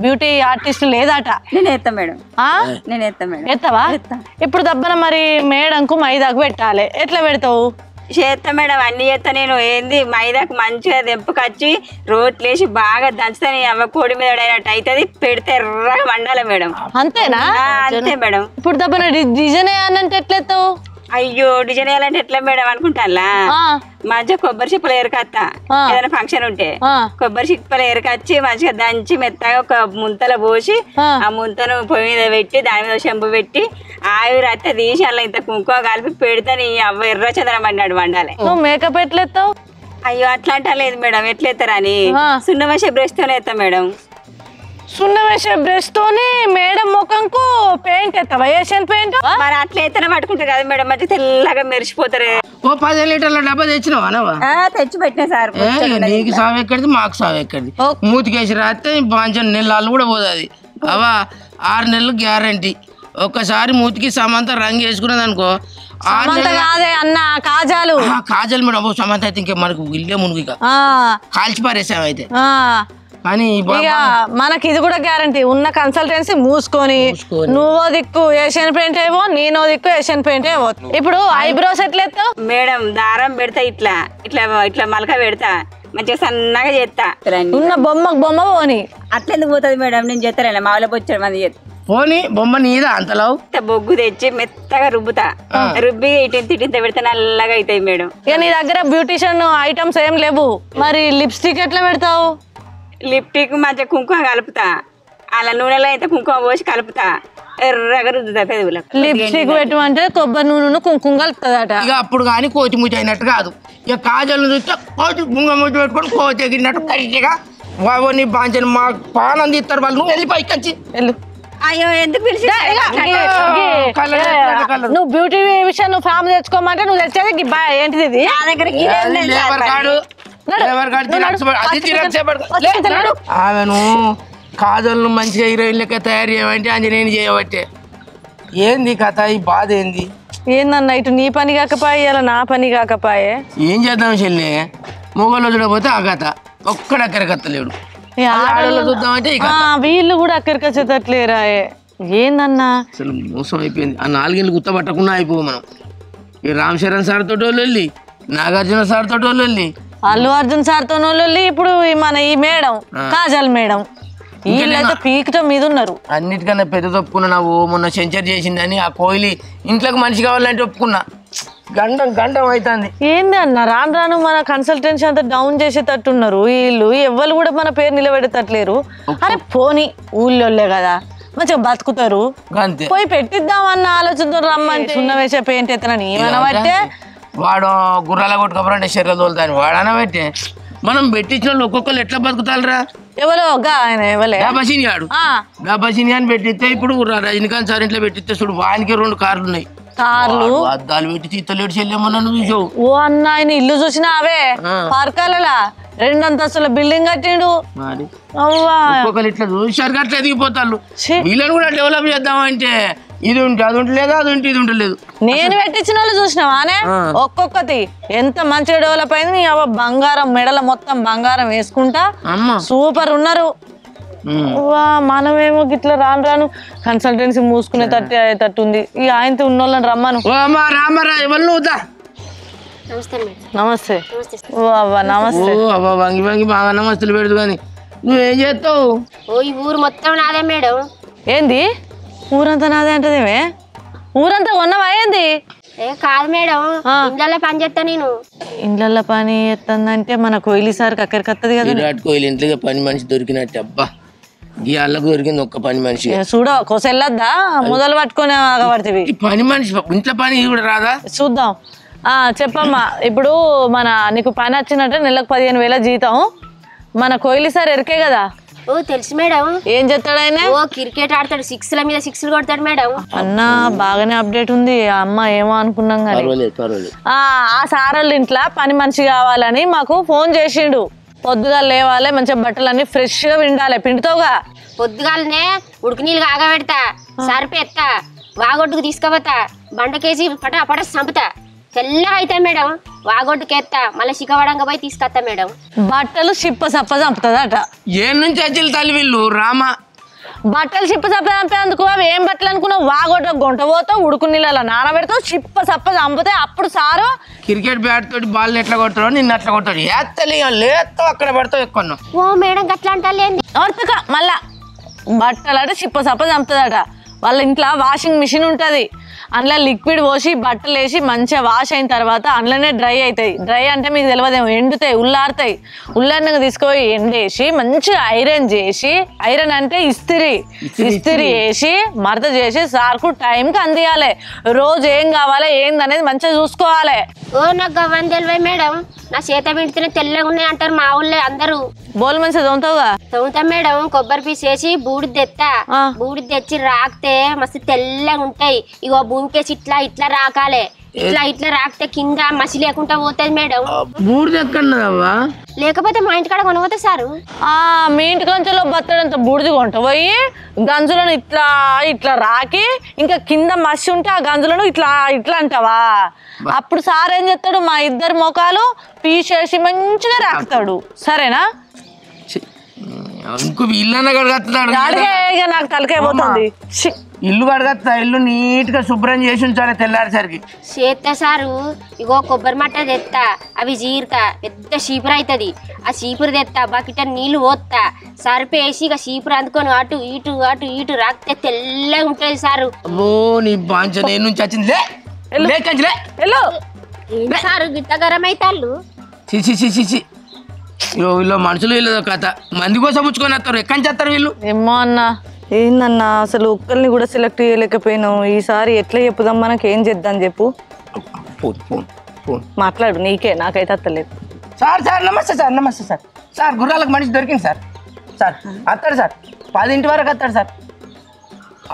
బ్యూటీ ఆర్టిస్ట్ లేదట. నేను ఎత్తా మేడం, నేను ఎత్తా మేడం. ఎత్తవా? ఇప్పుడు దబ్బన మరి మేడంకు మైదాకు పెట్టాలి, ఎట్లా పెడతావు? చేస్తా మేడం, అన్ని చేస్తా నేను. ఏంది మైదాకు మంచిగా దెంపుకొచ్చి రోట్లేసి బాగా దంచుతాను. అవ్వ కోడి మీద అయినట్టు అవుతుంది, పెడితే ఎర్రగా వండాలి మేడం. అంతేనా? అంతే మేడం. ఇప్పుడు దబ్బన డిజైన్ వేయాలంటే ఎట్లా ఎత్తావు? అయ్యో డిజైన్ వేయాలంటే ఎట్లా మేడం అనుకుంటా, మంచిగా కొబ్బరి చిప్పలు ఎరకత్తా. ఏదైనా ఫంక్షన్ ఉంటే కొబ్బరి చిప్పలు ఎరకచ్చి మంచిగా దంచి మెత్తగా ఒక ముంతలో పోసి ఆ ముంతను పొయ్యి మీద పెట్టి దాని మీద చెంపు పెట్టి ఆవిరి అత్త తీసి అలా ఇంత కుంకుమ కలిపి పెడితే నీ అవ్వ ఎర్ర చంద్రం అన్నాడు వండాలి. నువ్వు మేకప్ ఎట్లా ఎత్తావు? అయ్యో అట్లా అంటా లేదు మేడం, ఎట్లా ఎత్తారని సున్నమేసే బ్రష్ తోనే ఎత్తా మేడం. సున్నమేసే బ్రష్ తోని మేడం ముఖంకు పెయింట్ ఎత్తావా? Asian paint? మరి అట్లా ఎత్తనే పట్టుకుంటారు కదా మేడం, మంచి తెల్లగా మెరిసిపోతారు. ఓ 10 లీటర్ల డబ్బా తెచ్చినావా? తెచ్చి పెట్టినా సార్. నీకు సాగు ఎక్కడిది, మాకు సాగు ఎక్కడిది? మూతికేసి రాస్తే పాంచం నెలలు కూడా పోతుంది. అవా 6 నెలలు గ్యారంటీ. ఒక్కసారి మూతికి సమంత రంగు వేసుకున్నది అనుకో, కాదే అన్న కాజాలు. కాజల్ మేడం సమంత అయితే ఇంకే మనకు ఇల్లే మునుగు కాల్చి పారేసాం అయితే. కానీ మనకి ఇది కూడా గ్యారంటీ. ఉన్న కన్సల్టెన్సీ మూసుకొని నువ్వో దిక్కు ఏషియన్ పెయింట్ ఏవో, నేనో దిక్కు ఏషియన్ పెయింట్ ఏవో. ఇప్పుడు ఐబ్రోస్ ఎట్లా ఎత్తావు మేడం? దారం పెడతా, ఇట్లా ఇట్లా ఇట్లా మలక పెడతా, మంచిగా సన్నగా చేస్తా. ఉన్న బొమ్మ పోని అట్లెందుకు పోతుంది మేడం? నేను చేస్తాను మా వాళ్ళకి వచ్చాడు మంది చేస్తా. పోనీ బొమ్మ నీదా అంతలో? బొగ్గు తెచ్చి మెత్తగా రుబ్బుతా, రుబ్బి ఇటింత పెడితే నల్లగా అవుతాయి మేడం. ఇక నీ దగ్గర బ్యూటిషియన్ ఐటమ్స్ ఏం లేవు, మరి లిప్స్టిక్ ఎట్లా పెడతావు? లిప్టిక్ మంచిగా కుంకుమ కలుపుతా, అలా నూనెలో అయితే కుంకుమ పోసి కలుపుతా, ఎర్రగా రుద్దుతా పెదవులకు. లిప్స్టిక్ పెట్టమంటే కొబ్బరి నూనె కుంకుమ కలుపుతుందట. ఇక అప్పుడు కానీ కోతి ముచ్చి అయినట్టు కాదు. ఇక కాజల్ చూస్తే కోతి ముంగ ముచ్చి పెట్టుకొని కోతి ఎగిరినట్టు కరెక్ట్గా నీ బాంచని మా పానం తీస్తారు వాళ్ళు. నువ్వు వెళ్ళి పైకి వచ్చి వెళ్ళు. అయ్యో ఎందుకు పిలిచి? నువ్వు బ్యూటీ విషయం నువ్వు ఫ్యామిలీ తెచ్చుకోమంటే నువ్వు తెచ్చేది ఏంటిది? ఇది నా దగ్గర ఆమెను కాజల్ను మంచిగా హీరోయిన్ లెక్క తయారు చేయమంటే ఆంజనేయుని చేయబట్టే. ఏంది కథ, ఈ బాధ ఏంది? ఏందన్నా ఇటు నీ పని కాకపాయే, ఇలా నా పని కాకపాయే. ఏం చేద్దాం చెల్లి, మొగల్లో చూడకపోతే ఆ కథ ఒక్కడక్కడికత్తలేడు. చూద్దామంటే వీళ్ళు కూడా అక్కడికి వచ్చేటట్లేరా? ఏందన్నా అసలు మోసం అయిపోయింది. ఆ 4 ఏళ్ళు గుర్తపట్టకుండా అయిపో మనం. ఈ రామ్ చరణ్ సార్ తోటి వాళ్ళు, నాగార్జున సార్ తోటి వాళ్ళు, అల్లు అర్జున్ సార్ తో, ఇప్పుడు మన ఈ మేడం కాజల్ మేడం, వీళ్ళైతే పీకటం మీద ఉన్నారు. అన్నిటికన్నా పెద్ద ఒప్పుకున్నా. నువ్వు మొన్న సెంచర్ చేసిందని ఆ కోయిలి ఇంట్లోకి మనిషి కావాలంటే ఒప్పుకున్నా. గండం అవుతుంది. ఏంది అన్న రాను రాను మన కన్సల్టెన్సీ అంతా డౌన్ చేసేటట్టున్నారు వీళ్ళు. ఎవ్వరు కూడా మన పేరు నిలబెడతట్లేరు. అరే పోనీ ఊళ్ళోళ్ళే కదా మంచిగా బతుకుతారు, పోయి పెట్టిద్దామన్న ఆలోచనతో రమ్మంటే సున్న వేసే పెయింట్ ఎత్తనని ఏమన్నా బట్టే వాడు గుర్రాల కొట్టుకోవాలంటే శరీరం తోలుతాని వాడన పెట్టే. మనం పెట్టించిన వాళ్ళు ఒక్కొక్కరు ఎట్లా బతుకుతారా? ఎవరో ఆయన ఎవరే గాబసిని గాడు, గాబసిని అని పెట్టిస్తే ఇప్పుడు రజనీకాంత్ సార్ ఇంట్లో పెట్టిస్తే చూడు, వానికి 2 కార్లు ఉన్నాయి. కార్లు అద్దాలు పెట్టి తీస్తలేడు చెల్లెమన్నా నువ్వు చూసావు. ఓ అన్న ఆయన ఇల్లు చూసినా అవే పార్కాలలా 2 అంతస్తుల బిల్డింగ్ కట్టిండు. ఒక్కొక్కరు ఇట్లా చూసారు అట్లా ఎదిగిపోతారు. వీళ్ళని కూడా డెవలప్ చేద్దామంటే ఇది ఉంటే అది ఉంటలేదు, అది ఉంటే ఇది ఉంటలేదు. నేను పెట్టించిన వాళ్ళు చూసినావానే ఒక్కొక్కటి ఎంత మంచిగా డెవలప్ అయింది. బంగారం మెడల మొత్తం బంగారం వేసుకుంటా సూపర్ ఉన్నారు. మనమేమో గిట్లా రాను రాను కన్సల్టెన్సీ మూసుకునే తట్టుంది. ఈ ఆయనతో ఉన్న వాళ్ళని రమ్మను. నమస్తే. నమస్తే. వంగి వంగి బాగా నమస్తులు పెడదు కానీ నువ్వేం చేస్తావు? ఈ ఊరు మొత్తం నాదే మేడం. ఏంది ఊరంతా నాదే అంటదేమే? ఊరంతా కొన్నవా ఏంది? కాదు మేడం, ఇండ్లలో పని చేస్తా నేను. ఇండ్లలో పని చేస్తుందంటే మన కోయిలి సార్కి అక్కడికి వస్తుంది కదా. విరాట్ కోహ్లీ ఇంట్లో పని మనిషి దొరికినట్టు. అబ్బా ఈ అల్లకు దొరికింది ఒక్క పని మనిషి. చూడ కొసెళ్ళద్దా మొదలు పట్టుకునే పడుతుంది పని మనిషి. ఇంట్లో పని కూడా రాదా? చూద్దాం. చెప్పమ్మా. ఇప్పుడు నీకు పని వచ్చినట్టే నెలకు 15,000 జీతం. మన కోయిలి సార్ ఎరికే కదా, ఓ తెలుసు మేడం. ఏం చేస్తాడు ఆయన? ఓ క్రికెట్ ఆడతాడు, 6ల మీద 6లు కొడతాడు మేడం. అన్న బాగానే అప్డేట్ ఉంది. అమ్మ ఏమో అనుకున్నాం కానీ ఆ సారోళ్ళ ఇంట్లో పని మనిషి కావాలని మాకు ఫోన్ చేసిండు. పొద్దుగా లేవాలి, మంచిగా బట్టలన్నీ ఫ్రెష్ గా పిండాలి. పిండుతావుగా? పొద్దుగాలనే ఉడుకు నీళ్ళు కాగబెడతా, సరిపెత్తా, వాగొట్టుకు తీసుకుపోతా, బండకేసి పట చంపుతా, తెల్లగా అవుతాయి మేడం. వాగొట్టుకెత్తా, మళ్ళీ చిక్కవడంగా పోయి తీసుకొస్తా మేడం. బట్టలు చిప్ప సప్ప చంపుతుందట. ఏ నుంచి వచ్చిన తల్లి వీళ్ళు రామా? బట్టలు చిప్ప సప్ప చంపేందుకు అవి ఏం బట్టలు అనుకున్నావు? వాగొట్ట గుంట పోతావు, ఉడుకు నీళ్ళ నానబెడతావు, చిప్ప సప్ప చంపితే అప్పుడు సారు క్రికెట్ బ్యాట్ తోటి బాల్ ఎట్లా కొడతాడు, నిన్ను అట్లా కొడతాడు. లేస్తావు అక్కడ పడతావు ఎక్కువ. ఓ మేడం గట్లా అంటాలేంది మళ్ళా బట్టలు అంటే చిప్ప సప్ప చంపుతుందట. వాళ్ళ ఇంట్లో వాషింగ్ మిషన్ ఉంటుంది, అందులో లిక్విడ్ పోసి బట్టలు వేసి మంచిగా వాష్ అయిన తర్వాత అందులోనే డ్రై అవుతాయి. డ్రై అంటే మీకు తెలియదేమో, ఎండుతాయి, ఉల్లారుతాయి. ఉల్లారినగా తీసుకొని ఎండేసి మంచిగా ఐరన్ చేసి, ఐరన్ అంటే ఇస్త్రీ వేసి మడత చేసి సార్కు టైంకి అందియాలి. రోజు ఏం కావాలి ఏందనేది మంచిగా చూసుకోవాలి. ఓ నాకు గవ్వని తెలివై మేడం. నా చేత వింటేనే తెల్లగా ఉన్నాయి అంటారు మా ఊళ్ళో అందరూ. బోల్ మంచిగా తోముతావుగా? తోముతా మేడం. కొబ్బరి పీస్ వేసి బూడిద తెత్తా, బూడిద తెచ్చి రాకితే మస్తు తెల్లగా ఉంటాయి. ఇగో భూమికేసి ఇట్లా ఇట్లా రాకాలే, ఇట్లా రాకితే కింద మసి లేకుండా పోతుంది మేడం. బూడిద ఎక్కడవా? లేకపోతే మా ఇంటికాడ కొనపోతే సారు. మీ ఇంటి గంజలో బత్తడంత బూడిది కొంట పోయి గంజులను ఇట్లా ఇట్లా రాకి, ఇంకా కింద మసి ఉంటే ఆ గంజులను ఇట్లా ఇట్లా అంటావా? అప్పుడు సార్ ఏం చేస్తాడు, మా ఇద్దరు మొఖాలు పీసేసి మంచిగా రాకుతాడు. సరేనా? ఇంకో ఇల్లు కడగస్తున్నాడు. నాకు తలకాయ పోతుంది. ఇల్లు కడగస్తా, ఇల్లు నీట్ గా శుభ్రం చేసి ఉంచాలి తెల్లారేసరికి. చేస్తా సారు. ఇగో కొబ్బరి మట్ట తెత్తా, అవి జీరుతా, పెద్ద చీపురు అవుతుంది. ఆ చీపురు తెత్తా, బకెట్ నీళ్లు పోతా, సరిపేసి ఇక చీపురు అందుకొని అటు ఇటు అటు ఇటు రాకితే తెల్లగా ఉంటుంది సారు. ఓ నీ బాంచ నేను నుంచి వచ్చింది. సారు గిట్ట గరం అవుతాళ్ళు. చిచి వీళ్ళు మనుషులు వీళ్ళదో కథ. మంది కోసం పుచ్చుకొని వస్తారు. ఎక్కడి నుంచి వస్తారు వీళ్ళు? ఏమో అన్న, ఏందన్నా అసలు ఒక్కరిని కూడా సెలెక్ట్ చేయలేకపోయినావు. ఈసారి ఎట్లా చెప్పుదాం, మనకి ఏం చేద్దాం చెప్పు. మాట్లాడు, నీకే, నాకైతే అత్తలేదు. సార్ నమస్తే సార్ గుర్రాలకు మనిషి దొరికింది సార్. వస్తాడు సార్, 10 వరకు వస్తాడు సార్.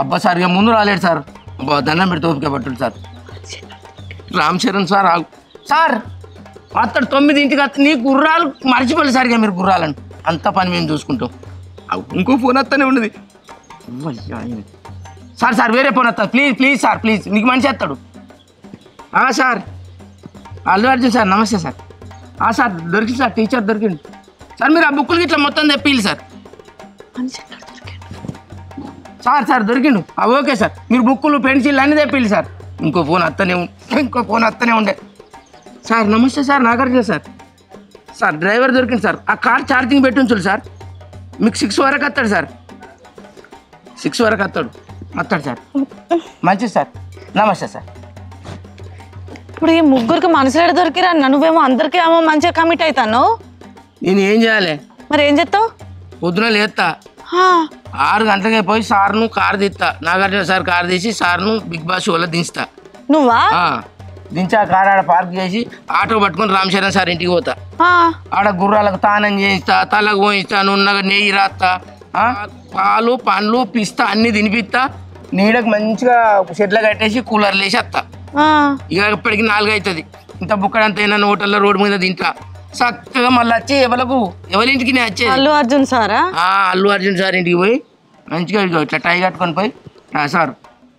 అబ్బా సార్ ఇక ముందు రాలేడు సార్. అబ్బా దండం పెడితే ఓపిక పట్టాడు సార్. రామ్ చరణ్ సార్ ఆగు సార్. అతడు 9 వస్తా. నీ గుర్రాలు మర్చిపోలేదు సార్. ఇక మీరు గుర్రాలను అంత పని మేము చూసుకుంటాం. ఇంకో ఫోన్ వస్తానే ఉన్నది సార్. వేరే ఫోన్ వస్తా. Please sir, please. నీకు మనిషి వస్తాడు. Sir Allu Arjun sir. నమస్తే సార్. సార్ దొరికింది సార్, టీచర్ దొరికింది సార్. మీరు ఆ బుక్కులకి ఇట్లా మొత్తం తెప్పిల్లి సార్. సార్ దొరికిండు. ఓకే సార్, మీరు బుక్కులు పెన్సిల్ అన్నీ తెప్పిల్లి సార్. ఇంకో ఫోన్ వస్తూనే ఉండే సార్. నమస్తే sir, Nagarjuna sir. Sir driver దొరికింది సార్. ఆ కార్ ఛార్జింగ్ పెట్టి ఉంచులు సార్. మీకు 6 వరకు వస్తాడు సార్. 6 వరకు వస్తాడు సార్. మంచిది సార్. నమస్తే సార్. ఇప్పుడు ఈ ముగ్గురికి మనసులో దొరికిరా? నువ్వేమో అందరికీ ఏమో మంచిగా కమిట్ అవుతాను. నేను ఏం చేయాలి మరి? ఏం చేస్తావు? పొద్దున లేస్తా, 6 గంటలకే పోయి సార్ను కారు తీస్తా. నాగార్జున సార్ కారు తీసి సార్ను బిగ్ బాస్ షోలో దించుతా. నువ్వా? దించి ఆ కారు ఆడ పార్క్ చేసి ఆటో పట్టుకొని రామ్ చరణ్ సార్ ఇంటికి పోతా. ఆడ గుర్రాలకు తానం చేయిస్తా, తలకు పోయిస్తా, నున్నగా నెయ్యి రాస్తా, పాలు పండ్లు పిస్తా అన్ని తినిపిస్తా. నీడకు మంచిగా షెడ్ల కట్టేసి కూలర్లు వేసి వస్తా. ఇక ఇప్పటికి 4 అవుతుంది. ఇంత బుక్కడంత ఏదైనా హోటల్లో రోడ్డు మీద తింటా. చక్కగా మళ్ళీ వచ్చి ఎవరింటికి నేను వచ్చేది. అల్లు అర్జున్ సారా? అల్లు అర్జున్ సార్ ఇంటికి పోయి మంచిగా ఇట్లా టై కట్టుకొని పోయి సార్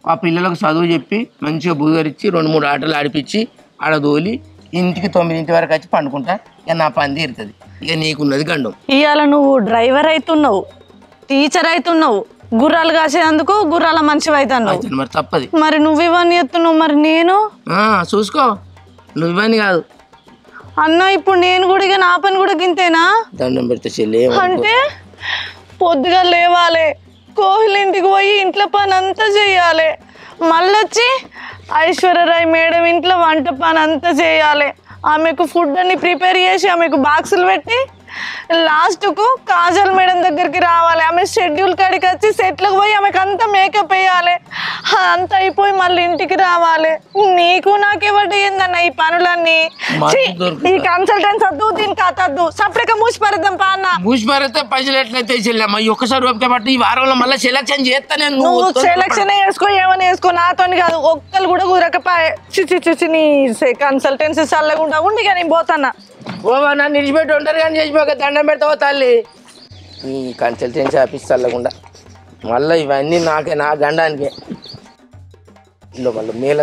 ఆ పిల్లలకు చదువు చెప్పి మంచిగా బుధరిచ్చి 2-3 ఆటలు ఆడిపించి ఆడ దోలి ఇంటికి 9 వరకు వచ్చి పండుకుంటా. ఇక నా పని తీరుతుంది. ఇక నీకున్నది గండం. ఇవాళ నువ్వు డ్రైవర్ అవుతున్నావు, టీచర్ అవుతున్నావు, గుర్రాలు కాసేందుకు గుర్రాల మనిషి అవుతున్నావు. మరి తప్పది. మరి నువ్వు ఇవన్నీ ఎత్తున్నావు, మరి నేను చూసుకో. నువ్వు ఇవన్నీ కాదు అన్న. ఇప్పుడు నేను కూడా ఇక నా పని కూడా గింతేనా? దండం పెడితే చెల్లి అంటే పొద్దుగా లేవాలి, కోహ్లీ ఇంటికి పోయి ఇంట్లో పని అంతా చేయాలి, మళ్ళొచ్చి ఐశ్వర్యరాయ్ మేడం ఇంట్లో వంట పని అంతా చేయాలి, ఆమెకు ఫుడ్ అన్ని ప్రిపేర్ చేసి ఆమెకు బాక్సులు పెట్టి లాస్ట్కు కాజల్ మేడం దగ్గరికి రావాలి, ఆమె షెడ్యూల్ కాడికి వచ్చి సెట్లకు పోయి ఆమెకు అంతా మేకప్ వేయాలి. అంతా అయిపోయి మళ్ళీ ఇంటికి రావాలి. నీకు నాకెవరి ఏందన్న ఈ పనులన్నీ. ఈ కన్సల్టెన్స్ వద్దు, దీనికి అతద్దు, సపరేట్గా మూసిపరుద్దాం పా అన్న. మూసిపారితే పైసలు ఎట్లయితే చెల్లెమ్మ ఒక్కసారి ఓపిక పట్టి ఈ వారంలో మళ్ళీ సెలక్షన్ చేస్తా నేను. నువ్వు సెలక్షన్ వేసుకో, ఏమని వేసుకో, నాతో కాదు. ఒక్కరు కూడా కుదరకపోయే. చిచి నీ కన్సల్టెన్సీ చల్లకుండా ఉండి కానీ పోతానా. ఓవా నన్ను నిలిచిపెట్టి ఉంటారు కానీ చేసిపోక దండం పెడతావో తల్లి. ఈ కన్సల్టెన్సీ ఆఫీస్ చల్లకుండా మళ్ళీ ఇవన్నీ నాకే, నా గండానికి మళ్ళీ మేల